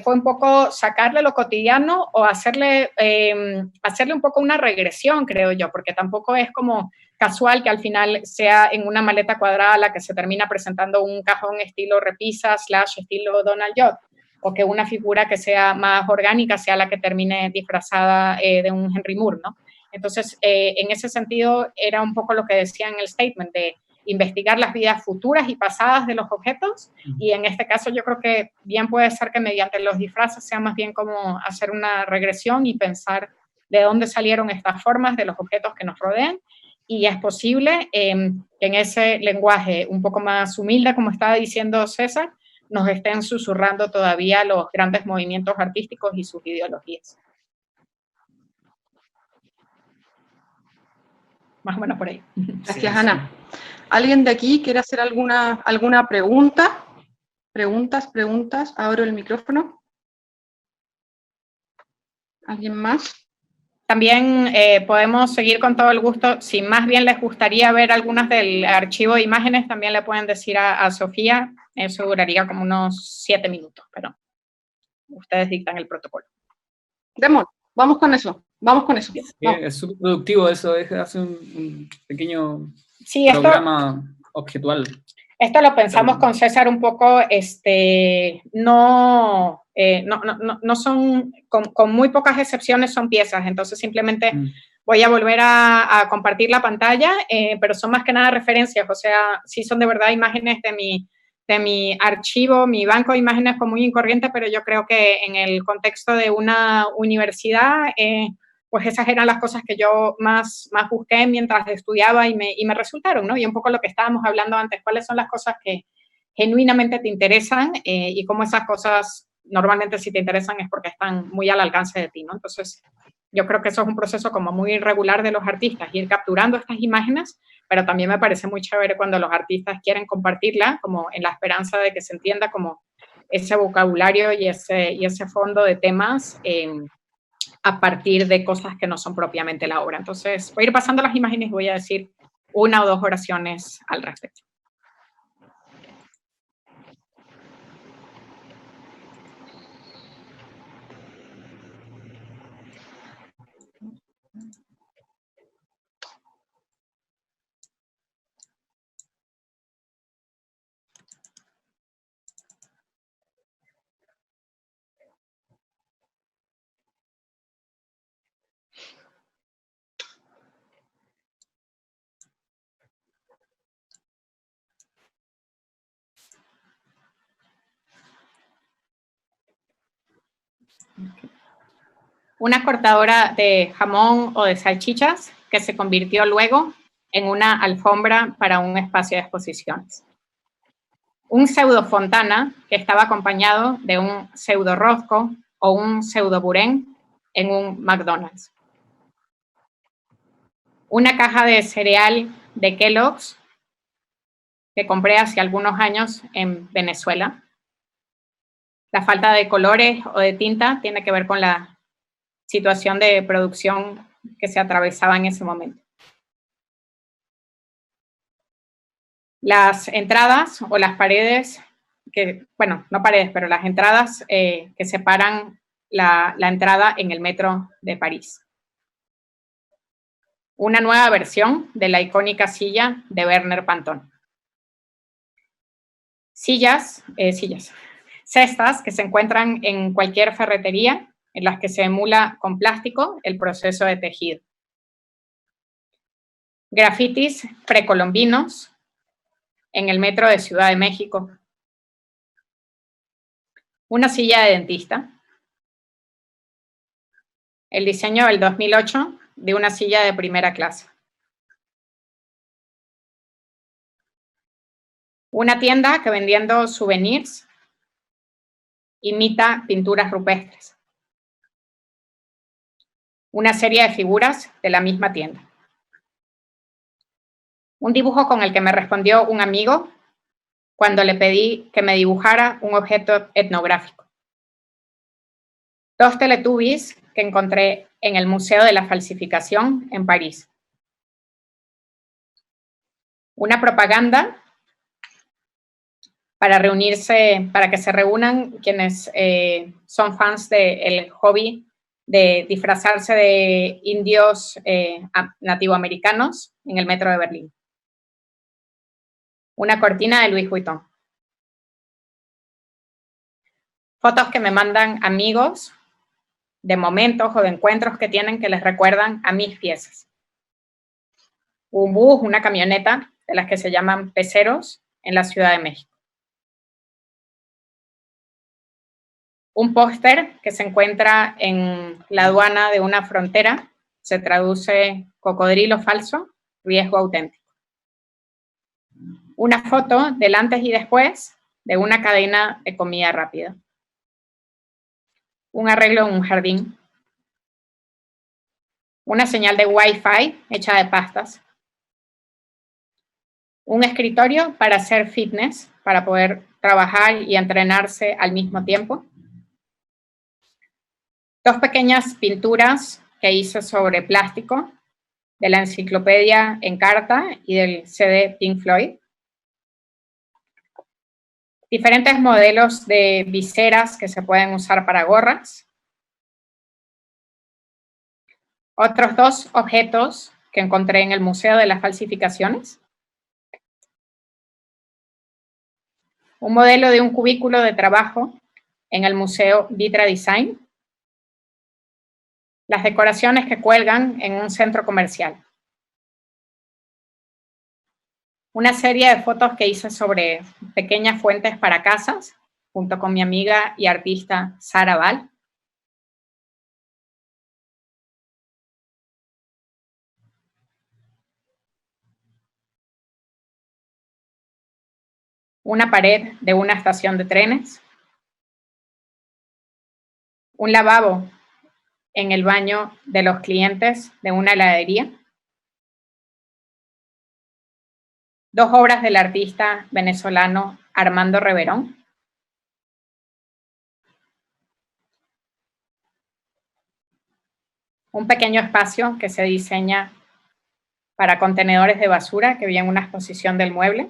fue un poco sacarle lo cotidiano o hacerle un poco una regresión, creo yo, porque tampoco es como casual que al final sea en una maleta cuadrada la que se termina presentando un cajón estilo repisa / estilo Donald Judd, o que una figura que sea más orgánica sea la que termine disfrazada de un Henry Moore, ¿no? Entonces, en ese sentido, era un poco lo que decía en el statement de investigar las vidas futuras y pasadas de los objetos, y en este caso yo creo que bien puede ser que mediante los disfraces sea más bien como hacer una regresión y pensar de dónde salieron estas formas de los objetos que nos rodean, y es posible que en ese lenguaje un poco más humilde, como estaba diciendo César, nos estén susurrando todavía los grandes movimientos artísticos y sus ideologías. Más o menos por ahí. Gracias, Ana. ¿Alguien de aquí quiere hacer alguna pregunta? Preguntas. Abro el micrófono. ¿Alguien más? También podemos seguir con todo el gusto. Si más bien les gustaría ver algunas del archivo de imágenes, también le pueden decir a Sofía. Eso duraría como unos 7 minutos, pero ustedes dictan el protocolo. Vamos con eso. vamos con eso. Vamos. Es súper productivo eso, hace un pequeño sí, programa objetual. Esto lo pensamos con César un poco, no son, con muy pocas excepciones son piezas, entonces simplemente voy a volver a compartir la pantalla, pero son más que nada referencias, o sea, sí son de verdad imágenes de mi archivo, mi banco de imágenes común y corriente, pero yo creo que en el contexto de una universidad, pues esas eran las cosas que yo más busqué mientras estudiaba y me resultaron, ¿no? Y un poco lo que estábamos hablando antes, cuáles son las cosas que genuinamente te interesan y cómo esas cosas normalmente si te interesan es porque están muy al alcance de ti, ¿no? Entonces, yo creo que eso es un proceso como muy regular de los artistas, ir capturando estas imágenes, pero también me parece muy chévere cuando los artistas quieren compartirla, como en la esperanza de que se entienda como ese vocabulario y ese fondo de temas a partir de cosas que no son propiamente la obra. Entonces, voy a ir pasando las imágenes y voy a decir una o dos oraciones al respecto. Una cortadora de jamón o de salchichas que se convirtió luego en una alfombra para un espacio de exposiciones. Un pseudo-fontana que estaba acompañado de un pseudo-rosco o un pseudo-burén en un McDonald's. Una caja de cereal de Kellogg's que compré hace algunos años en Venezuela. La falta de colores o de tinta tiene que ver con la situación de producción que se atravesaba en ese momento. Las entradas o las paredes, bueno, no paredes, pero las entradas que separan la entrada en el metro de París. Una nueva versión de la icónica silla de Werner Pantón. Cestas que se encuentran en cualquier ferretería en las que se emula con plástico el proceso de tejido. Grafitis precolombinos en el metro de Ciudad de México. Una silla de dentista. El diseño del 2008 de una silla de primera clase. Una tienda que vendiendo souvenirs imita pinturas rupestres. Una serie de figuras de la misma tienda. Un dibujo con el que me respondió un amigo cuando le pedí que me dibujara un objeto etnográfico. 2 Teletubbies que encontré en el Museo de la Falsificación en París. Una propaganda para que se reúnan quienes son fans del hobby de disfrazarse de indios nativoamericanos en el metro de Berlín. Una cortina de Louis Vuitton. Fotos que me mandan amigos de momentos o de encuentros que tienen que les recuerdan a mis piezas. Un bus, una camioneta, de las que se llaman peceros, en la Ciudad de México. Un póster que se encuentra en la aduana de una frontera, se traduce cocodrilo falso, riesgo auténtico. Una foto del antes y después de una cadena de comida rápida. Un arreglo en un jardín. Una señal de Wi-Fi hecha de pastas. Un escritorio para hacer fitness, para poder trabajar y entrenarse al mismo tiempo. 2 pequeñas pinturas que hice sobre plástico, de la enciclopedia Encarta y del CD Pink Floyd. Diferentes modelos de viseras que se pueden usar para gorras. Otros dos objetos que encontré en el Museo de las Falsificaciones. Un modelo de un cubículo de trabajo en el Museo Vitra Design. Las decoraciones que cuelgan en un centro comercial. Una serie de fotos que hice sobre pequeñas fuentes para casas, junto con mi amiga y artista Sara Val. Una pared de una estación de trenes. Un lavabo en el baño de los clientes de una heladería. Dos obras del artista venezolano Armando Reverón. Un pequeño espacio que se diseña para contenedores de basura que vi en una exposición del mueble.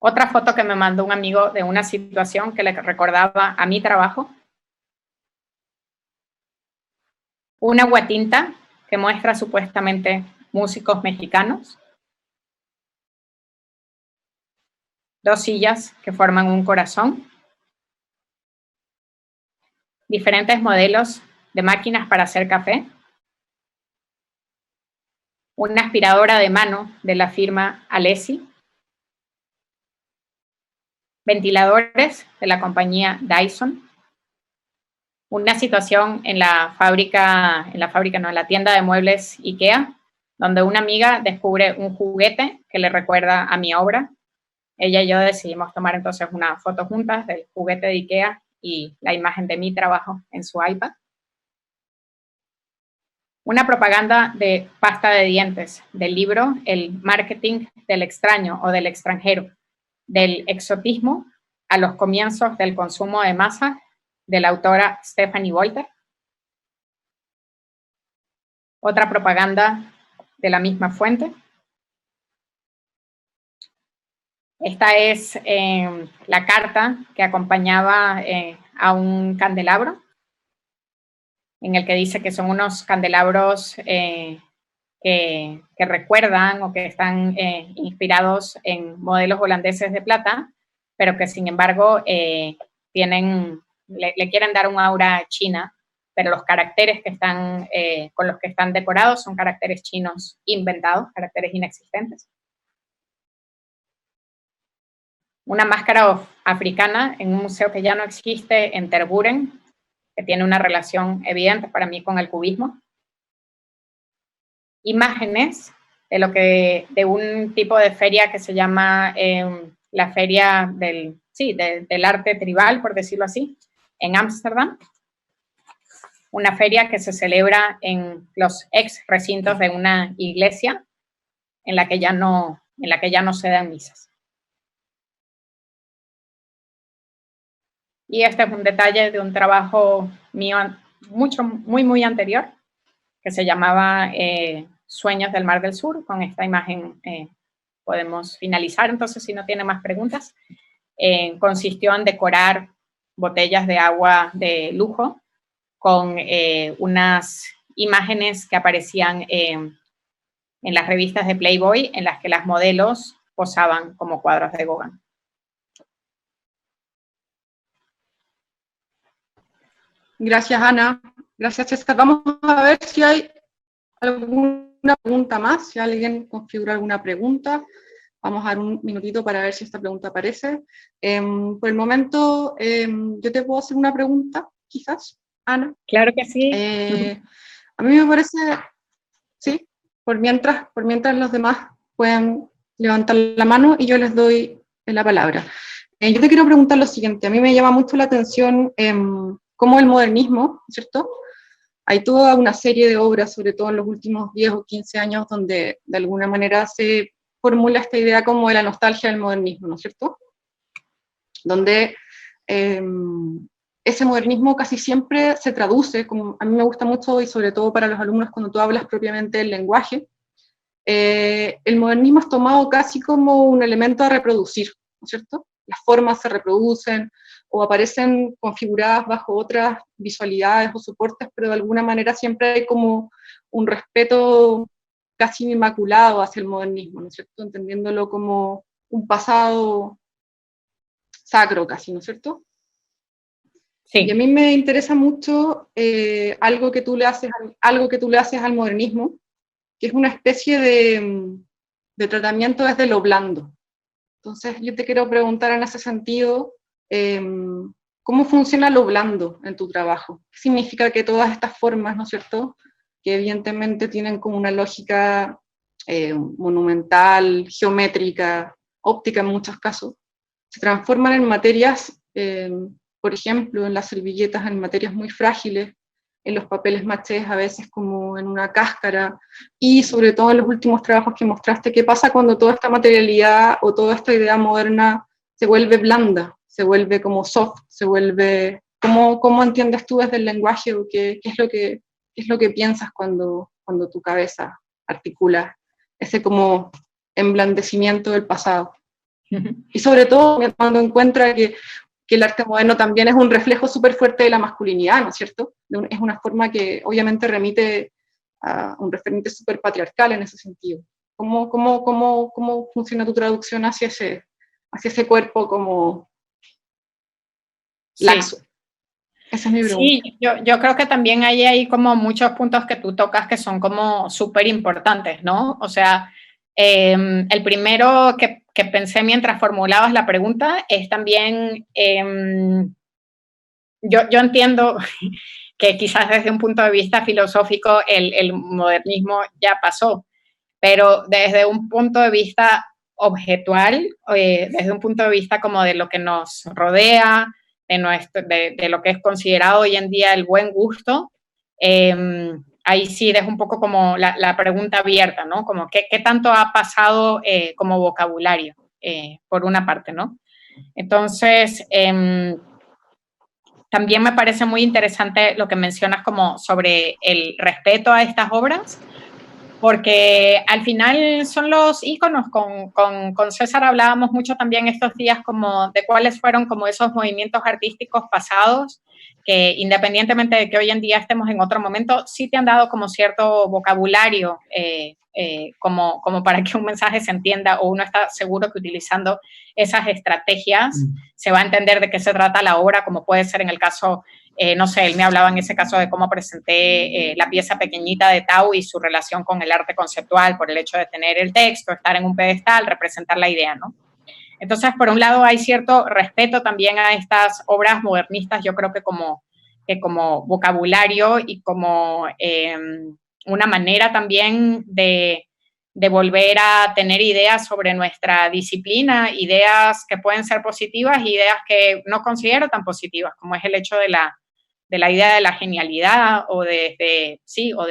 Otra foto que me mandó un amigo de una situación que le recordaba a mi trabajo. Una aguatinta que muestra supuestamente músicos mexicanos. Dos sillas que forman un corazón. Diferentes modelos de máquinas para hacer café. Una aspiradora de mano de la firma Alessi. Ventiladores de la compañía Dyson. Una situación en la tienda de muebles IKEA, donde una amiga descubre un juguete que le recuerda a mi obra. Ella y yo decidimos tomar entonces una foto juntas del juguete de IKEA y la imagen de mi trabajo en su iPad. Una propaganda de pasta de dientes del libro El marketing del extraño o del extranjero, del exotismo a los comienzos del consumo de masa, de la autora Stephanie Wolter. Otra propaganda de la misma fuente. Esta es la carta que acompañaba a un candelabro, en el que dice que son unos candelabros que recuerdan o que están inspirados en modelos holandeses de plata, pero que sin embargo le quieren dar un aura china, pero los caracteres que están, con los que están decorados son caracteres chinos inventados, caracteres inexistentes. Una máscara africana en un museo que ya no existe en Tervuren, que tiene una relación evidente para mí con el cubismo. Imágenes de un tipo de feria que se llama la feria del arte tribal, por decirlo así, en Ámsterdam. Una feria que se celebra en los ex recintos de una iglesia en la que ya no se dan misas. Y este es un detalle de un trabajo mío muy anterior, que se llamaba Sueños del Mar del Sur. Con esta imagen podemos finalizar, entonces, si no tiene más preguntas. Consistió en decorar botellas de agua de lujo con unas imágenes que aparecían en las revistas de Playboy, en las que las modelos posaban como cuadros de Gauguin. Gracias, Ana. Gracias, César. Vamos a ver si hay alguna pregunta más, si alguien configura alguna pregunta. Vamos a dar un minutito para ver si esta pregunta aparece. Por el momento, yo te puedo hacer una pregunta, quizás, Ana. Claro que sí. A mí me parece, sí, por mientras los demás pueden levantar la mano y yo les doy la palabra. Yo te quiero preguntar lo siguiente. A mí me llama mucho la atención cómo el modernismo, ¿cierto? Hay toda una serie de obras, sobre todo en los últimos 10 o 15 años, donde de alguna manera se formula esta idea como de la nostalgia del modernismo, ¿no es cierto? Donde ese modernismo casi siempre se traduce, como a mí me gusta mucho, y sobre todo para los alumnos cuando tú hablas propiamente del lenguaje, el modernismo es tomado casi como un elemento a reproducir, ¿no es cierto? Las formas se reproducen, o aparecen configuradas bajo otras visualidades o soportes, pero de alguna manera siempre hay como un respeto casi inmaculado hacia el modernismo, ¿no es cierto? Entendiéndolo como un pasado sacro casi, ¿no es cierto? Sí. Y a mí me interesa mucho algo que tú le haces al modernismo, que es una especie de tratamiento desde lo blando. Entonces yo te quiero preguntar en ese sentido, ¿cómo funciona lo blando en tu trabajo? ¿Qué significa que todas estas formas, ¿no es cierto?, que evidentemente tienen como una lógica monumental, geométrica, óptica en muchos casos, se transforman en materias, por ejemplo, en las servilletas, en materias muy frágiles, en los papeles machés a veces como en una cáscara, y sobre todo en los últimos trabajos que mostraste, ¿qué pasa cuando toda esta materialidad o toda esta idea moderna se vuelve blanda, se vuelve como soft, se vuelve... ¿Cómo entiendes tú desde el lenguaje o qué es lo que piensas cuando tu cabeza articula ese como emblandecimiento del pasado? Y sobre todo cuando encuentra que el arte moderno también es un reflejo súper fuerte de la masculinidad, ¿no es cierto? Es una forma que obviamente remite a un referente súper patriarcal en ese sentido. ¿Cómo funciona tu traducción hacia ese cuerpo como laxo? Sí. Esa es mi pregunta. Sí, yo creo que también hay como muchos puntos que tú tocas que son como súper importantes, ¿no? O sea, el primero que pensé mientras formulabas la pregunta es también, yo entiendo que quizás desde un punto de vista filosófico el modernismo ya pasó, pero desde un punto de vista objetual, desde un punto de vista como de lo que nos rodea, de lo que es considerado hoy en día el buen gusto, ahí sí dejo un poco como la pregunta abierta, ¿no? Como qué tanto ha pasado como vocabulario, por una parte, ¿no? Entonces, también me parece muy interesante lo que mencionas como sobre el respeto a estas obras, porque al final son los íconos. Con César hablábamos mucho también estos días como de cuáles fueron como esos movimientos artísticos pasados que independientemente de que hoy en día estemos en otro momento, sí te han dado como cierto vocabulario como para que un mensaje se entienda o uno está seguro que utilizando esas estrategias se va a entender de qué se trata la obra, como puede ser en el caso... no sé, él me hablaba en ese caso de cómo presenté la pieza pequeñita de Tau y su relación con el arte conceptual por el hecho de tener el texto, estar en un pedestal, representar la idea, ¿no? Entonces, por un lado, hay cierto respeto también a estas obras modernistas, yo creo que como vocabulario y como una manera también de volver a tener ideas sobre nuestra disciplina, ideas que pueden ser positivas, ideas que no considero tan positivas, como es el hecho de la idea de la genialidad o de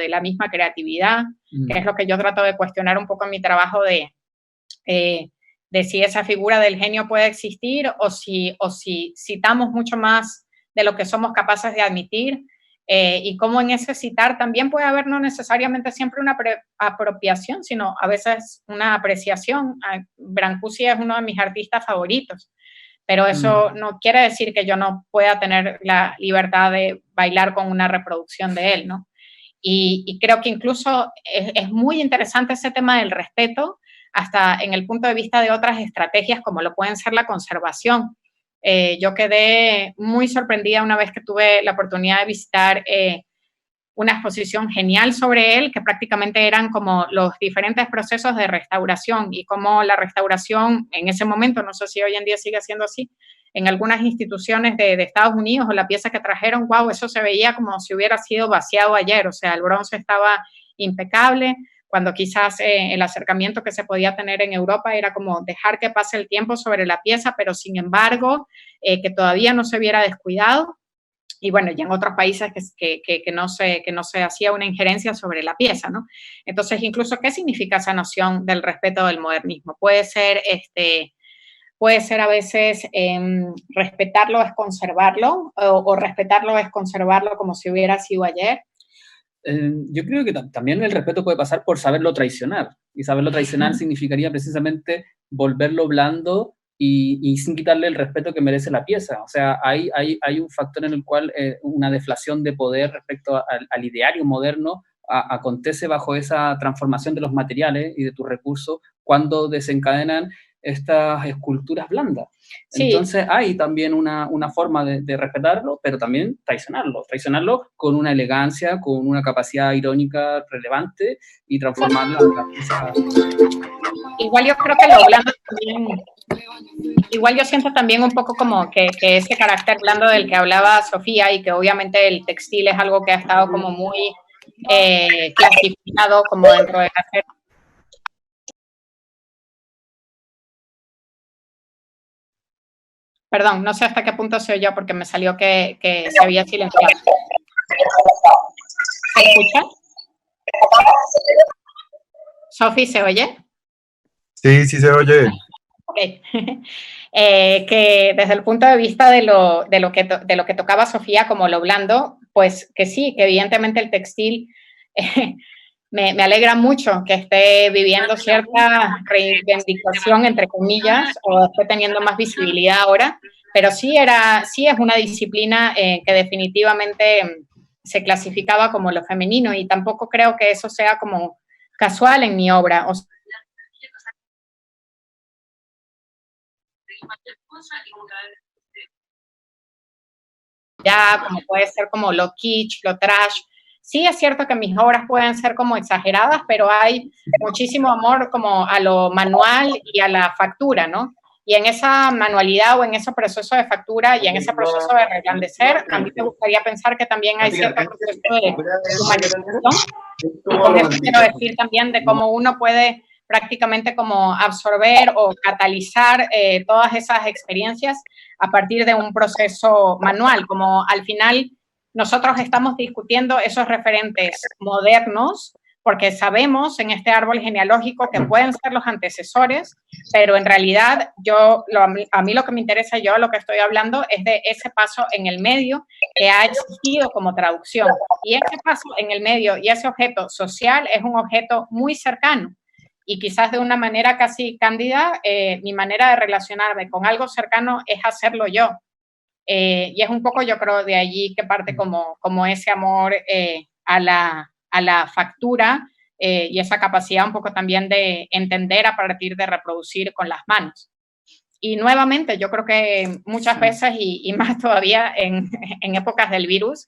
la misma creatividad, que es lo que yo trato de cuestionar un poco en mi trabajo de si esa figura del genio puede existir o si citamos mucho más de lo que somos capaces de admitir, y cómo en ese citar también puede haber no necesariamente siempre una apropiación, sino a veces una apreciación. Brancusi es uno de mis artistas favoritos, pero eso no quiere decir que yo no pueda tener la libertad de bailar con una reproducción de él, ¿no? Y creo que incluso es muy interesante ese tema del respeto, hasta en el punto de vista de otras estrategias como lo pueden ser la conservación. Yo quedé muy sorprendida una vez que tuve la oportunidad de visitar una exposición genial sobre él, que prácticamente eran como los diferentes procesos de restauración y cómo la restauración en ese momento, no sé si hoy en día sigue siendo así, en algunas instituciones de Estados Unidos o la pieza que trajeron, wow, eso se veía como si hubiera sido vaciado ayer, o sea, el bronce estaba impecable, cuando quizás el acercamiento que se podía tener en Europa era como dejar que pase el tiempo sobre la pieza, pero sin embargo, que todavía no se viera descuidado. Y bueno, ya en otros países que no se hacía una injerencia sobre la pieza, ¿no? Entonces, incluso, ¿qué significa esa noción del respeto del modernismo? Puede ser a veces respetarlo es conservarlo, o respetarlo es conservarlo como si hubiera sido ayer. Yo creo que también el respeto puede pasar por saberlo traicionar, y saberlo traicionar significaría precisamente volverlo blando y sin quitarle el respeto que merece la pieza. O sea, hay un factor en el cual una deflación de poder respecto al ideario moderno acontece bajo esa transformación de los materiales y de tus recursos cuando desencadenan estas esculturas blandas. Sí. Entonces hay también una forma de respetarlo, pero también traicionarlo con una elegancia, con una capacidad irónica relevante y transformarlo en la pieza. Igual yo creo que lo blando también, igual yo siento también un poco como que ese carácter blando del que hablaba Sofía, y que obviamente el textil es algo que ha estado como muy clasificado como dentro de la... Perdón, no sé hasta qué punto se oyó porque me salió que se había silenciado. ¿Se escucha? ¿Sofi, se oye? Sí, sí se oye. Ok. Que desde el punto de vista de lo que tocaba Sofía como lo blando, pues que sí, que evidentemente el textil me alegra mucho que esté viviendo cierta reivindicación, entre comillas, o esté teniendo más visibilidad ahora, pero sí es una disciplina que definitivamente se clasificaba como lo femenino, y tampoco creo que eso sea como casual en mi obra. O sea, ya como puede ser como lo kitsch, lo trash. Sí es cierto que mis obras pueden ser como exageradas, pero hay muchísimo amor como a lo manual y a la factura, ¿no? Y en esa manualidad o en ese proceso de factura y en ese proceso de reblandecer, a mí me gustaría pensar que también hay cierto proceso de humanización. Y con eso quiero decir también de cómo uno puede prácticamente como absorber o catalizar todas esas experiencias a partir de un proceso manual, como al final nosotros estamos discutiendo esos referentes modernos, porque sabemos en este árbol genealógico que pueden ser los antecesores, pero en realidad a mí lo que me interesa, yo lo que estoy hablando es de ese paso en el medio que ha existido como traducción. Y ese paso en el medio y ese objeto social es un objeto muy cercano. Y quizás de una manera casi cándida, mi manera de relacionarme con algo cercano es hacerlo yo. Y es un poco, yo creo, de allí que parte como ese amor a la factura y esa capacidad un poco también de entender a partir de reproducir con las manos. Y nuevamente, yo creo que muchas veces, y más todavía en épocas del virus,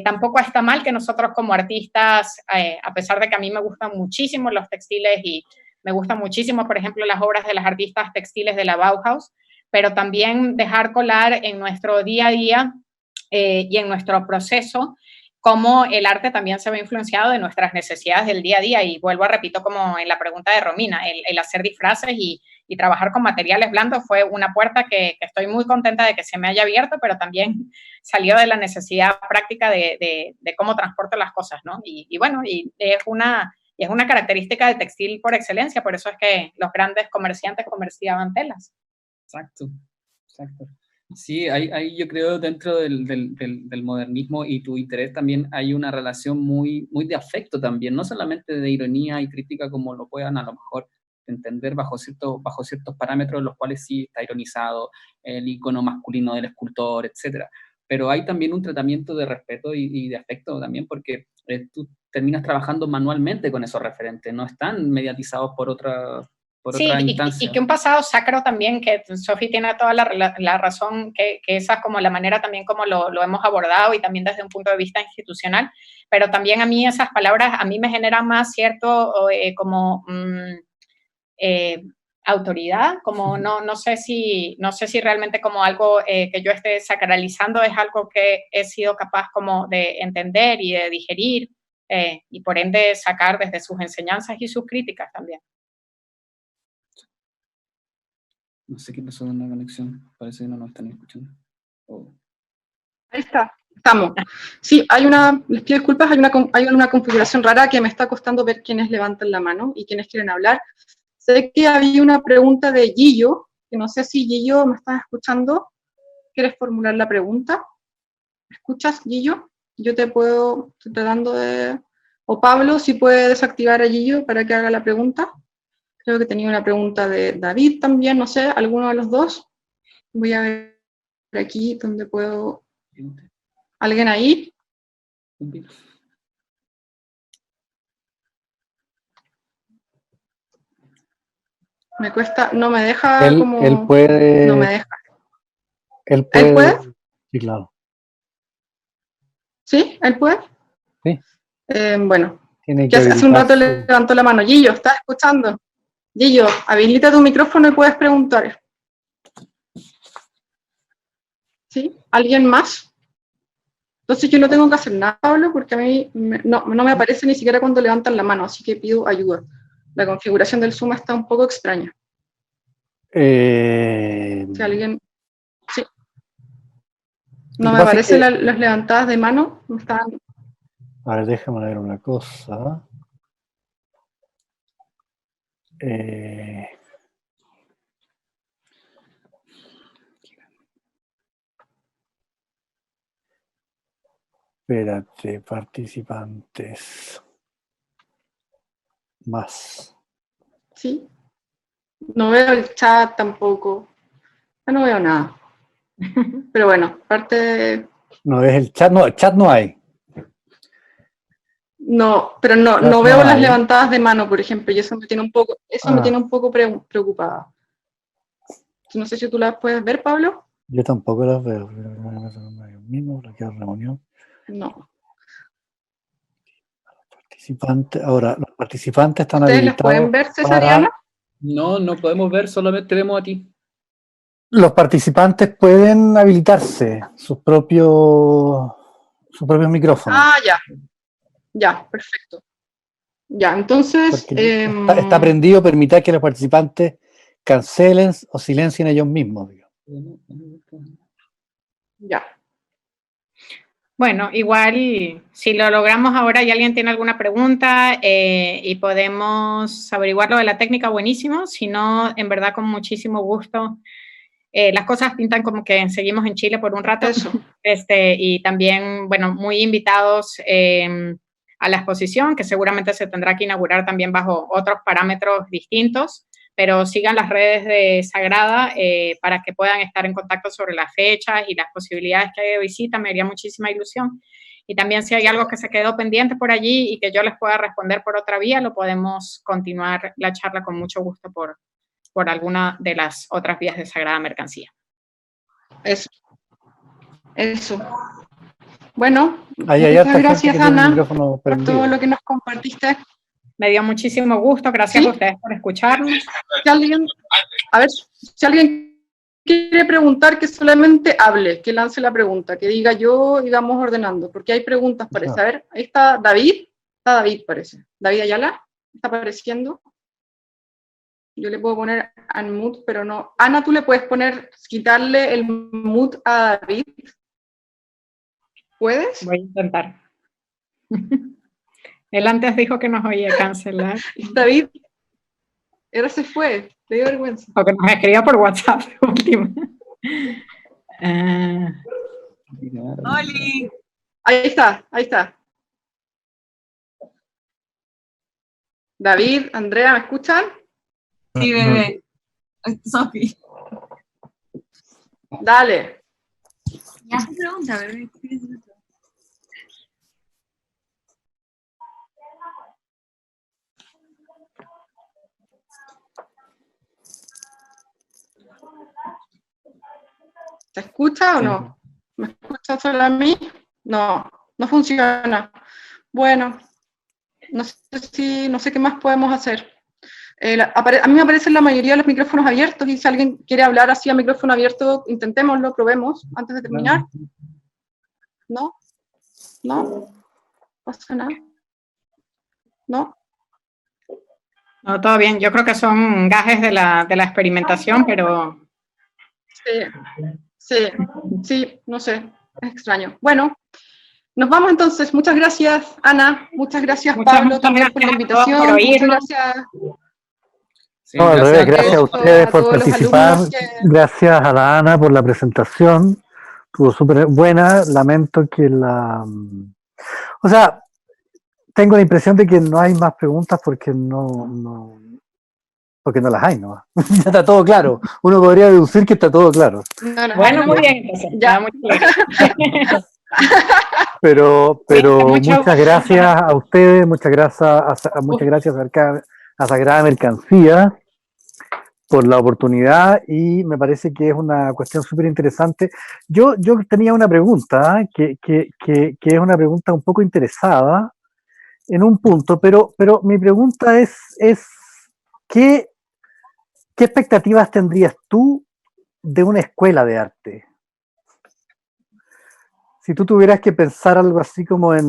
tampoco está mal que nosotros como artistas, a pesar de que a mí me gustan muchísimo los textiles y me gustan muchísimo, por ejemplo, las obras de las artistas textiles de la Bauhaus, pero también dejar colar en nuestro día a día y en nuestro proceso cómo el arte también se ve influenciado de nuestras necesidades del día a día. Y vuelvo a repito como en la pregunta de Romina, el hacer disfraces y trabajar con materiales blandos fue una puerta que estoy muy contenta de que se me haya abierto, pero también salió de la necesidad práctica de cómo transporto las cosas, ¿no? Y bueno, y es una característica del textil por excelencia, por eso es que los grandes comerciantes comerciaban telas. Exacto. Sí, hay yo creo dentro del modernismo y tu interés también hay una relación muy, muy de afecto también, no solamente de ironía y crítica como lo puedan a lo mejor entender bajo ciertos parámetros en los cuales sí está ironizado el icono masculino del escultor, etcétera. Pero hay también un tratamiento de respeto y de afecto también porque tú terminas trabajando manualmente con esos referentes, no están mediatizados por otra instancia. Y que un pasado sacro también, que Sofi tiene toda la razón, que esa es como la manera también como lo hemos abordado y también desde un punto de vista institucional, pero también a mí esas palabras a mí me generan más cierto autoridad, como no sé si realmente como algo que yo esté sacralizando es algo que he sido capaz como de entender y de digerir y por ende sacar desde sus enseñanzas y sus críticas también. No sé qué pasó con la conexión, parece que no nos están escuchando. Ahí está, estamos. Sí, les pido disculpas, hay una configuración rara que me está costando ver quiénes levantan la mano y quiénes quieren hablar. Sé que había una pregunta de Gillo, que no sé si Gillo me estás escuchando. ¿Quieres formular la pregunta? ¿Me escuchas, Gillo? Yo estoy tratando de... O Pablo, si puede desactivar a Gillo para que haga la pregunta. Creo que tenía una pregunta de David también, no sé, alguno de los dos. Voy a ver aquí donde puedo... ¿Alguien ahí? Me cuesta, no me deja Él como... No me puede, deja. él ¿Él puede? Sí, claro. ¿Sí? ¿Él puede? Sí. Bueno, Tiene que que hace un rato habilitar levantó la mano. Gillo, ¿estás escuchando? Gillo, habilita tu micrófono y puedes preguntar. ¿Sí? ¿Alguien más? Entonces yo no tengo que hacer nada, Pablo, porque a mí no me aparece ni siquiera cuando levantan la mano, así que pido ayuda. La configuración del Zoom está un poco extraña. Si alguien... Sí. Lo No que me pasa es aparecen que- las levantadas de mano. Me están... A ver, déjame ver una cosa. Eh, Espérate, participantes. Más. ¿Sí? No veo el chat tampoco. Ya no veo nada. Pero bueno, parte de... No ves el chat, no, el chat no hay. No, pero Chat no veo no las hay. levantadas de mano, por ejemplo, y eso me tiene un poco, preocupada. No sé si tú las puedes ver, Pablo. Yo tampoco las veo. Mismo, reunión. No. Participantes. Ahora, los participantes están ¿Ustedes las pueden habilitados ver, César y para... Ana? No, no podemos ver, solamente vemos a ti. Los participantes pueden habilitarse sus propios micrófonos. Ah, ya. Ya, perfecto. Ya, entonces... Porque está prendido permitir que los participantes cancelen o silencien ellos mismos. ya. Bueno, igual si lo logramos ahora y alguien tiene alguna pregunta y podemos averiguar lo de la técnica, buenísimo. Si no, en verdad con muchísimo gusto. Las cosas pintan como que seguimos en Chile por un rato. Eso. Y también, bueno, muy invitados a la exposición, que seguramente se tendrá que inaugurar también bajo otros parámetros distintos, pero sigan las redes de Sagrada para que puedan estar en contacto sobre las fechas y las posibilidades que hay de visita. Me haría muchísima ilusión. Y también si hay algo que se quedó pendiente por allí y que yo les pueda responder por otra vía, lo podemos continuar la charla con mucho gusto por alguna de las otras vías de Sagrada Mercancía. Eso. Eso. Bueno, Hay muchas harta gente gracias, que tiene el Ana, micrófono por todo prendido. lo que nos compartiste. Me dio muchísimo gusto. Gracias ¿Sí? a ustedes por escucharnos. Si alguien quiere preguntar, que solamente hable, que lance la pregunta, que diga yo y vamos ordenando, porque hay preguntas, parece. A ver, ahí está David. Está David, parece. David Ayala, está apareciendo. Yo le puedo poner unmute, pero no. Ana, tú le puedes poner, quitarle el mute a David. ¿Puedes? Voy a intentar. Él antes dijo que nos oía cancelar. David, ahora se fue, le dio vergüenza. O que nos escribió por WhatsApp último. ¡Oli! Ahí está, ahí está. David, Andrea, ¿me escuchan? Sí, bebé. Sofi. Dale. Ya se pregunta, bebé. ¿Se escucha o no? ¿Me escucha solo a mí? No, no funciona. Bueno, no sé qué más podemos hacer. A mí me aparecen la mayoría de los micrófonos abiertos y si alguien quiere hablar así a micrófono abierto, intentémoslo, probemos antes de terminar. ¿No? ¿No? ¿Pasa nada? ¿No? No, todo bien. Yo creo que son gajes de la experimentación, pero... Sí, no sé, es extraño. Bueno, nos vamos entonces. Muchas gracias, Ana. Muchas gracias, Pablo, también por la invitación. Por Muchas gracias. Sí, No, al revés, gracias a Eso, ustedes a por todos los participar. alumnos Gracias a la Ana por la presentación. Estuvo súper buena. Lamento que o sea, tengo la impresión de que no hay más preguntas porque no Porque no las hay, ¿no? Ya está todo claro. Uno podría deducir que está todo claro. Bueno, muy bien, entonces. Ya, muy claro. Pero mucho. muchas gracias a ustedes, muchas gracias a Sagrada Mercancía por la oportunidad y me parece que es una cuestión súper interesante. Yo tenía una pregunta, que es una pregunta un poco interesada en un punto, pero mi pregunta es ¿qué expectativas tendrías tú de una escuela de arte? Si tú tuvieras que pensar algo así como en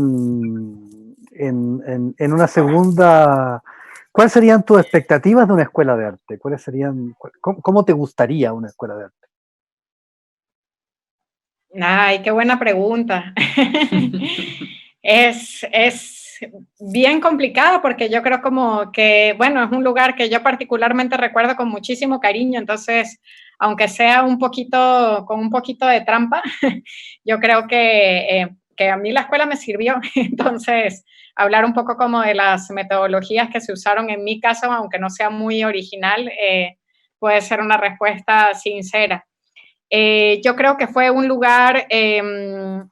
una segunda, ¿cuáles serían tus expectativas de una escuela de arte? ¿Cómo te gustaría una escuela de arte? Ay, qué buena pregunta. Es bien complicado porque yo creo como que, bueno, es un lugar que yo particularmente recuerdo con muchísimo cariño, entonces, aunque sea con un poquito de trampa, yo creo que a mí la escuela me sirvió. Entonces, hablar un poco como de las metodologías que se usaron en mi caso, aunque no sea muy original, puede ser una respuesta sincera. Yo creo que fue un lugar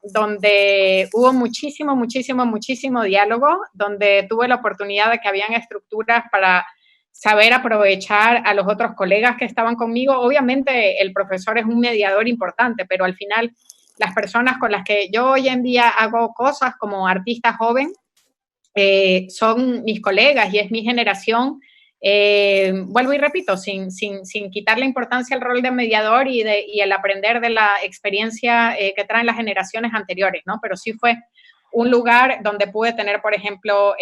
donde hubo muchísimo diálogo, donde tuve la oportunidad de que habían estructuras para saber aprovechar a los otros colegas que estaban conmigo. Obviamente el profesor es un mediador importante, pero al final las personas con las que yo hoy en día hago cosas como artista joven son mis colegas y es mi generación. Vuelvo y repito, sin quitarle importancia al rol de mediador y el aprender de la experiencia que traen las generaciones anteriores, ¿no? Pero sí fue un lugar donde pude tener, por ejemplo,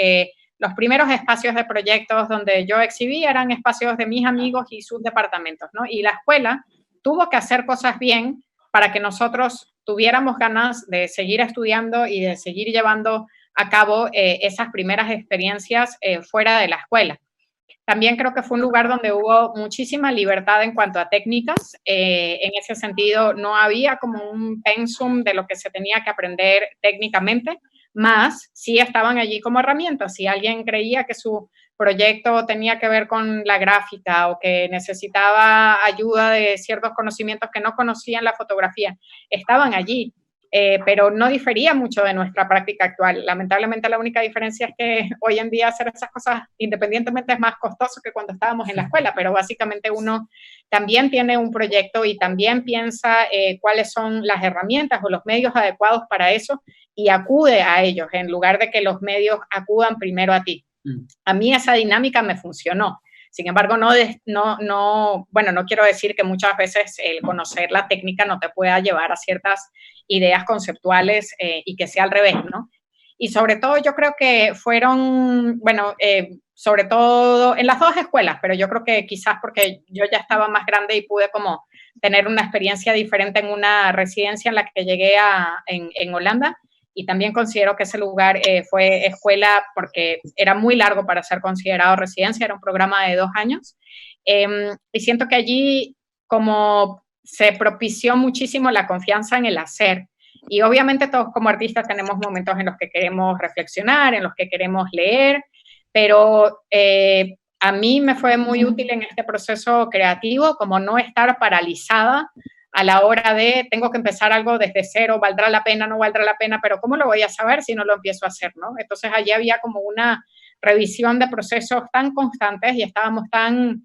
los primeros espacios de proyectos donde yo exhibí eran espacios de mis amigos y sus departamentos, ¿no? Y la escuela tuvo que hacer cosas bien para que nosotros tuviéramos ganas de seguir estudiando y de seguir llevando a cabo esas primeras experiencias fuera de la escuela. También creo que fue un lugar donde hubo muchísima libertad en cuanto a técnicas. En ese sentido, no había como un pensum de lo que se tenía que aprender técnicamente, más sí estaban allí como herramientas. Si alguien creía que su proyecto tenía que ver con la gráfica o que necesitaba ayuda de ciertos conocimientos que no conocía en la fotografía, estaban allí. Pero no difería mucho de nuestra práctica actual. Lamentablemente la única diferencia es que hoy en día hacer esas cosas independientemente es más costoso que cuando estábamos en la escuela, pero básicamente uno también tiene un proyecto y también piensa cuáles son las herramientas o los medios adecuados para eso y acude a ellos en lugar de que los medios acudan primero a ti. A mí esa dinámica me funcionó. Sin embargo, no quiero decir que muchas veces el conocer la técnica no te pueda llevar a ciertas ideas conceptuales y que sea al revés, ¿no? Y sobre todo yo creo que fueron, sobre todo en las dos escuelas, pero yo creo que quizás porque yo ya estaba más grande y pude como tener una experiencia diferente en una residencia en la que llegué en Holanda, y también considero que ese lugar fue escuela porque era muy largo para ser considerado residencia, era un programa de 2 años, y siento que allí como se propició muchísimo la confianza en el hacer, y obviamente todos como artistas tenemos momentos en los que queremos reflexionar, en los que queremos leer, pero a mí me fue muy útil en este proceso creativo como no estar paralizada a la hora de tengo que empezar algo desde cero, valdrá la pena, no valdrá la pena, pero ¿cómo lo voy a saber si no lo empiezo a hacer, no? Entonces allí había como una revisión de procesos tan constantes y estábamos tan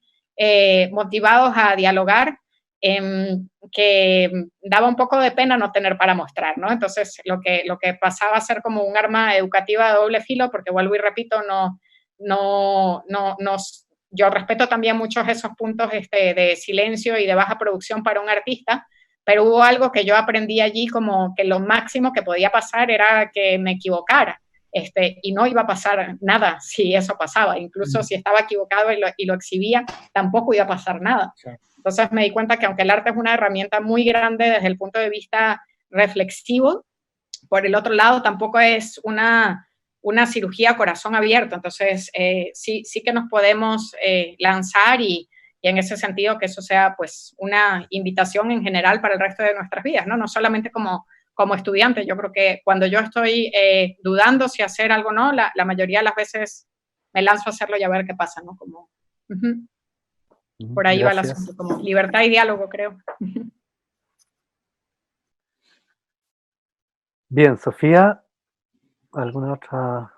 motivados a dialogar que daba un poco de pena no tener para mostrar, ¿no? Entonces lo que pasaba a ser como un arma educativa de doble filo, porque vuelvo y repito, yo respeto también muchos esos puntos de silencio y de baja producción para un artista, pero hubo algo que yo aprendí allí como que lo máximo que podía pasar era que me equivocara, y no iba a pasar nada si eso pasaba, incluso si estaba equivocado y lo exhibía, tampoco iba a pasar nada. Entonces me di cuenta que aunque el arte es una herramienta muy grande desde el punto de vista reflexivo, por el otro lado tampoco es una cirugía a corazón abierto, entonces sí que nos podemos lanzar y en ese sentido que eso sea pues una invitación en general para el resto de nuestras vidas, ¿no? No solamente como estudiante. Yo creo que cuando yo estoy dudando si hacer algo o no, la mayoría de las veces me lanzo a hacerlo y a ver qué pasa, ¿no? Por ahí va el Gracias. asunto, como libertad y diálogo, creo. Bien, Sofía, ¿alguna otra?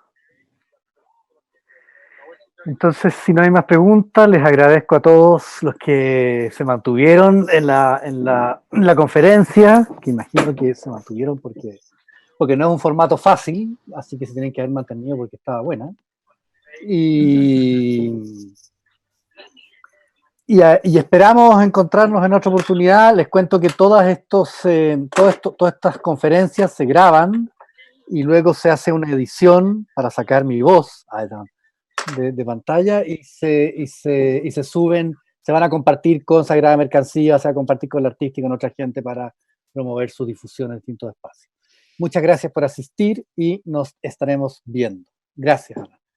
Entonces, si no hay más preguntas, les agradezco a todos los que se mantuvieron en la conferencia, que imagino que se mantuvieron porque no es un formato fácil, así que se tienen que haber mantenido porque estaba buena. Y esperamos encontrarnos en otra oportunidad. Les cuento que todas estas conferencias se graban y luego se hace una edición para sacar mi voz de pantalla y se suben, se van a compartir con Sagrada Mercancía, se va a compartir con la artística, con otra gente para promover su difusión en distintos espacios. Muchas gracias por asistir y nos estaremos viendo. Gracias, Ana.